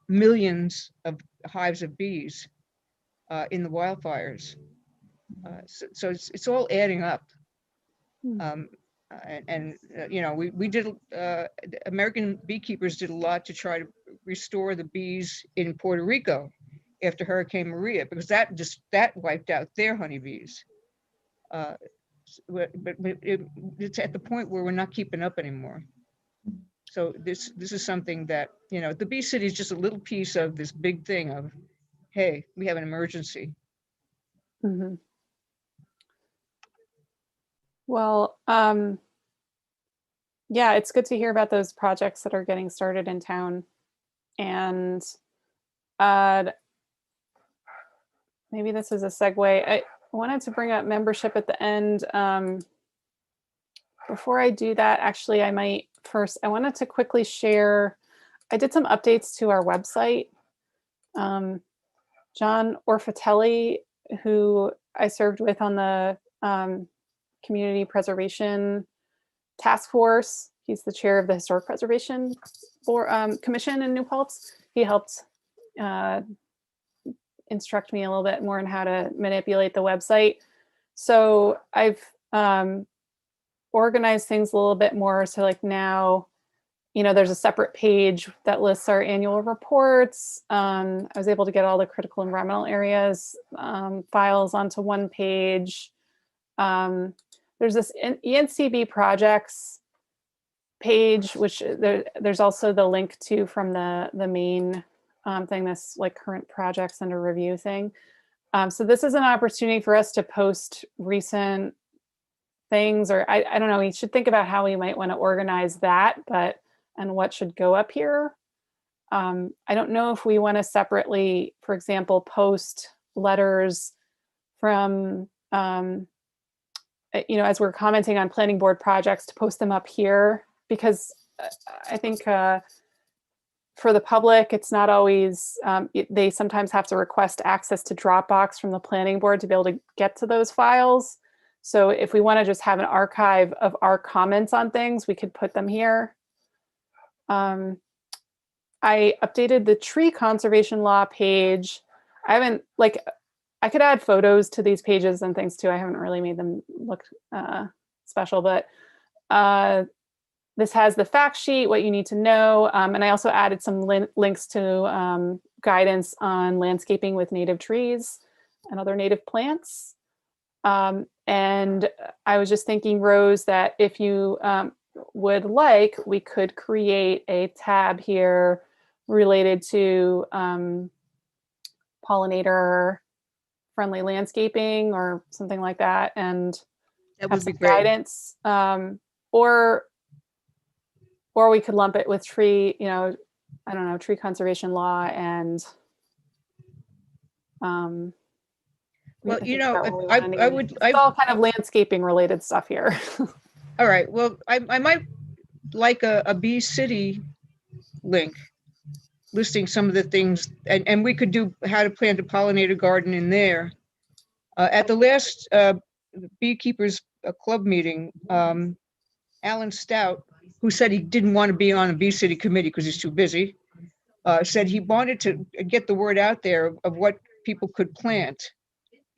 millions of hives of bees in the wildfires. So it's all adding up. Hmm. You know, we did, American beekeepers did a lot to try to restore the bees in Puerto Rico after Hurricane Maria, because that wiped out their honeybees. But it's at the point where we're not keeping up anymore. So this is something that, you know, the Bee City is just a little piece of this big thing of, hey, we have an emergency. Mm-hmm. Well, yeah, it's good to hear about those projects that are getting started in town. And maybe this is a segue. I wanted to bring up membership at the end. Before I do that, actually, I wanted to quickly share, I did some updates to our website. John Orfatelli, who I served with on the Community Preservation Task Force, he's the chair of the Historic Preservation Commission in New Paltz. He helped instruct me a little bit more on how to manipulate the website. So I've organized things a little bit more. So like now, you know, there's a separate page that lists our annual reports. I was able to get all the critical environmental areas files onto one page. There's this EnCB projects page, which there's also the link to from the main thing, this like current projects under review thing. So this is an opportunity for us to post recent things, or I don't know, we should think about how we might want to organize that, and what should go up here. I don't know if we want to separately, for example, post letters from, you know, as we're commenting on planning board projects, to post them up here, because I think for the public, it's not always, they sometimes have to request access to Dropbox from the planning board to be able to get to those files. So if we want to just have an archive of our comments on things, we could put them here. I updated the tree conservation law page. I haven't, like, I could add photos to these pages and things too. I haven't really made them look special, but this has the fact sheet, what you need to know. And I also added some links to guidance on landscaping with native trees and other native plants. And I was just thinking, Rose, that if you would like, we could create a tab here related to pollinator friendly landscaping or something like that, and That have would be some great. guidance. Or we could lump it with tree, you know, I don't know, tree conservation law and Well, you know, it's all kind of landscaping related stuff here. All right. Well, I might like a Bee City link listing some of the things, and we could do how to plant a pollinator garden in there. At the last Beekeepers Club meeting, Alan Stout, who said he didn't want to be on a Bee City committee because he's too busy, said he wanted to get the word out there of what people could plant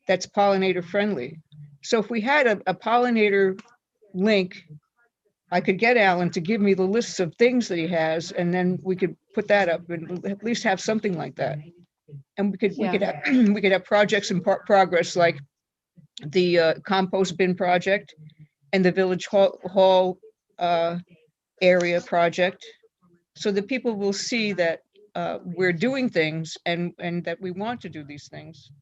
that's pollinator friendly. So if we had a pollinator link, I could get Alan to give me the lists of things that he has, and then we could put that up and at least have something like that. And we could have we could have projects in progress, like the compost bin project and the village hall area project, so that people will see that we're doing things and that we want to do these things.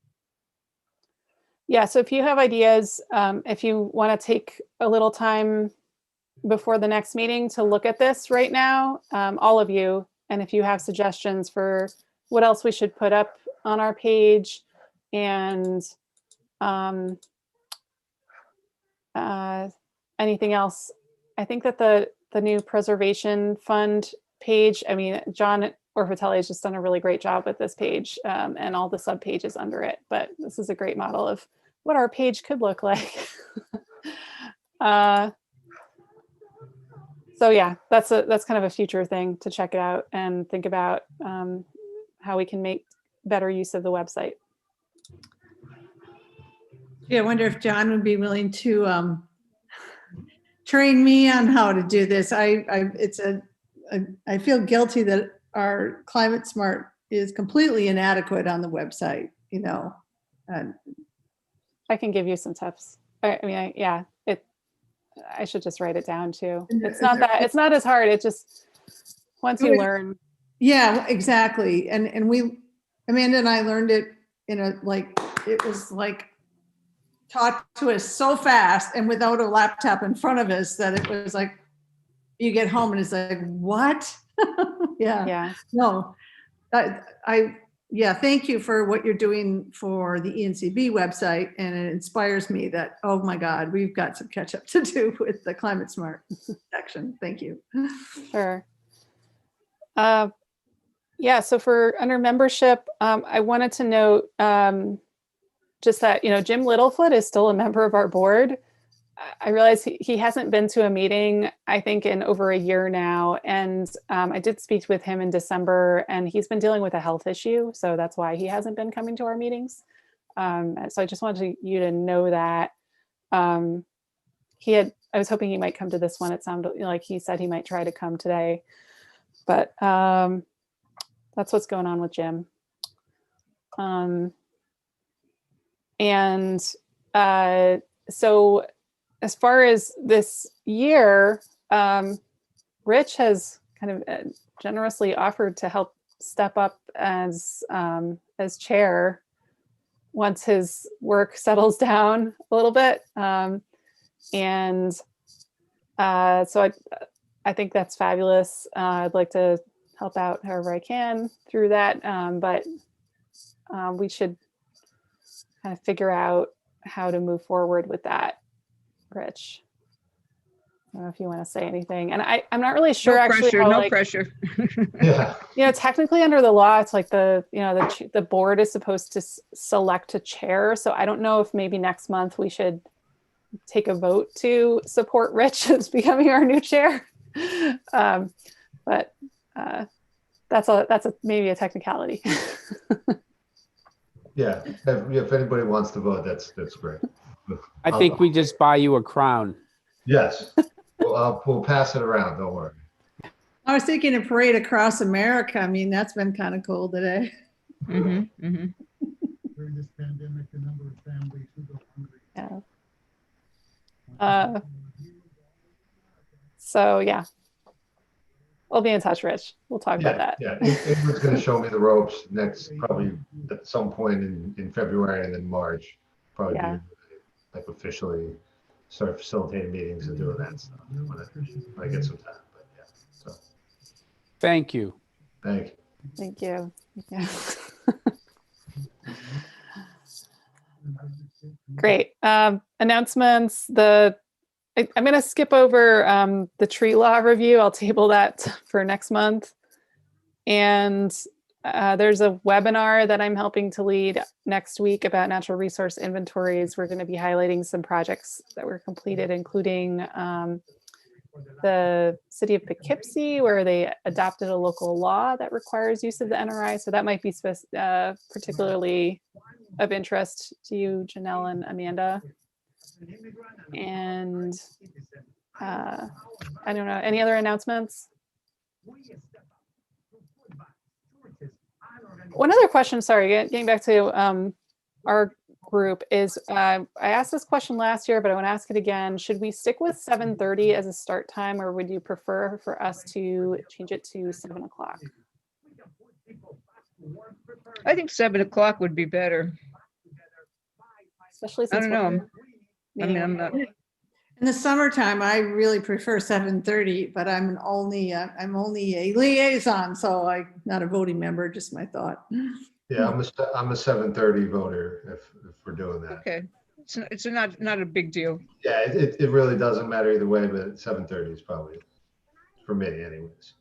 Yeah, so if you have ideas, if you want to take a little time before the next meeting to look at this right now, all of you, and if you have suggestions for what else we should put up on our page and anything else, I think that the new preservation fund page, I mean, John Orfatelli has just done a really great job with this page and all the sub pages under it, but this is a great model of what our page could look like. So yeah, that's kind of a future thing to check it out and think about how we can make better use of the website. Yeah, I wonder if John would be willing to train me on how to do this. I feel guilty that our Climate Smart is completely inadequate on the website, you know. And I can give you some tips. I should just write it down too. It's not as hard. It just, once you learn. Yeah, exactly. And Amanda and I learned it it was like taught to us so fast and without a laptop in front of us that it was like, you get home and it's like, what? Yeah. No, thank you for what you're doing for the EnCB website. And it inspires me that, oh my God, we've got some catch up to do with the Climate Smart section. Thank you. Sure. So for under membership, I wanted to note just that, Jim Littlefoot is still a member of our board. I realize he hasn't been to a meeting, I think, in over a year now. And I did speak with him in December, and he's been dealing with a health issue. So that's why he hasn't been coming to our meetings. So I just wanted you to know that. I was hoping he might come to this one. It sounded like he said he might try to come today. But that's what's going on with Jim. So as far as this year, Rich has kind of generously offered to help step up as chair once his work settles down a little bit. So I think that's fabulous. I'd like to help out however I can through that, but we should kind of figure out how to move forward with that. Rich, I don't know if you want to say anything. And I'm not really sure. No pressure. Yeah. Technically under the law, it's like the board is supposed to select a chair. So I don't know if maybe next month we should take a vote to support Rich as becoming our new chair. But that's maybe a technicality. Yeah, if anybody wants to vote, that's great. I think we just buy you a crown. Yes, we'll pass it around. Don't worry. I was thinking a parade across America. I mean, that's been kind of cool today. Mm-hmm, mm-hmm. During this pandemic, the number of families who go hungry. Yeah. So yeah, I'll be in touch, Rich. We'll talk about that. Yeah, Ingrid's going to show me the ropes next, probably at some point in February and then March. Probably be, like officially start facilitating meetings and doing that stuff when I get some time. But yeah, so Thank you. thank you. Thank you. Yeah. Great. Announcements. I'm going to skip over the tree law review. I'll table that for next month. And there's a webinar that I'm helping to lead next week about natural resource inventories. We're going to be highlighting some projects that were completed, including the city of Poughkeepsie, where they adopted a local law that requires use of the NRI. So that might be particularly of interest to you, Janelle and Amanda. And I don't know, any other announcements? One other question, sorry, getting back to our group is, I asked this question last year, but I want to ask it again. Should we stick with 7:30 as a start time, or would you prefer for us to change it to 7 o'clock? I think 7 o'clock would be better. Especially I since don't know. I mean, I'm not. In the summertime, I really prefer 7:30, but I'm only a liaison, so I'm not a voting member. Just my thought. Yeah, I'm a 7:30 voter if we're doing that. Okay, it's not a big deal. Yeah, it really doesn't matter either way, but 7:30 is probably for me, anyways.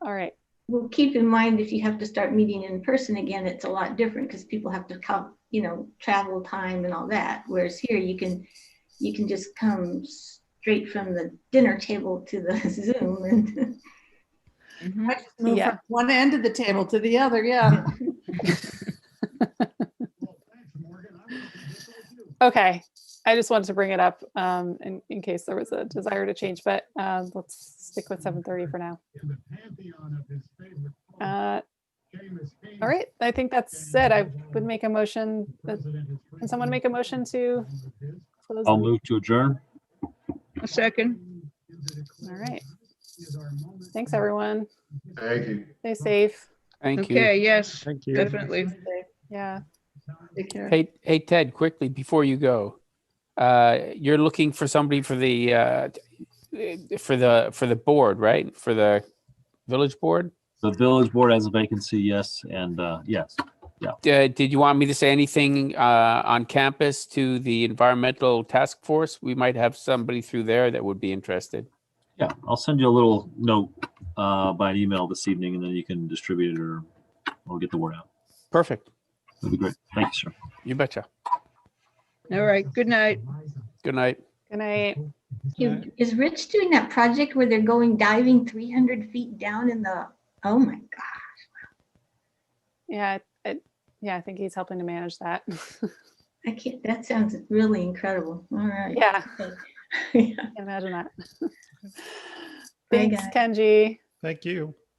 All right. Well, keep in mind, if you have to start meeting in person again, it's a lot different because people have to come, travel time and all that. Whereas here you can just come straight from the dinner table to the Zoom and I just move from one end of the table to the other. Yeah. Okay, I just wanted to bring it up in case there was a desire to change, but let's stick with 7:30 for now. In the pantheon of his favorite Uh, Seamus Hayes, all right, I think that's it. I would make a motion. Can someone make a motion to close? I'll the meeting? move to adjourn. A second. All right. Thanks, everyone. Thank you. Stay safe. Thank you. Okay, yes, Thank you. definitely. Yeah. Take care. Hey, Ted, quickly before you go, you're looking for somebody for the board, right? For the village board? The village board has a vacancy, yes, and yes. Did you want me to say anything on campus to the environmental task force? We might have somebody through there that would be interested. Yeah, I'll send you a little note by an email this evening, and then you can distribute it, or I'll get the word out. Perfect. That'd be great. Thank you, sir. You betcha. All right, good night. Good night. Good night. Is Rich doing that project where they're going diving 300 feet down in the, oh my God. Yeah, I think he's helping to manage that. I can't, that sounds really incredible. All right. Yeah. Okay. Yeah. Can't imagine that. Bye, Thanks, guys. Kenji. Thank you.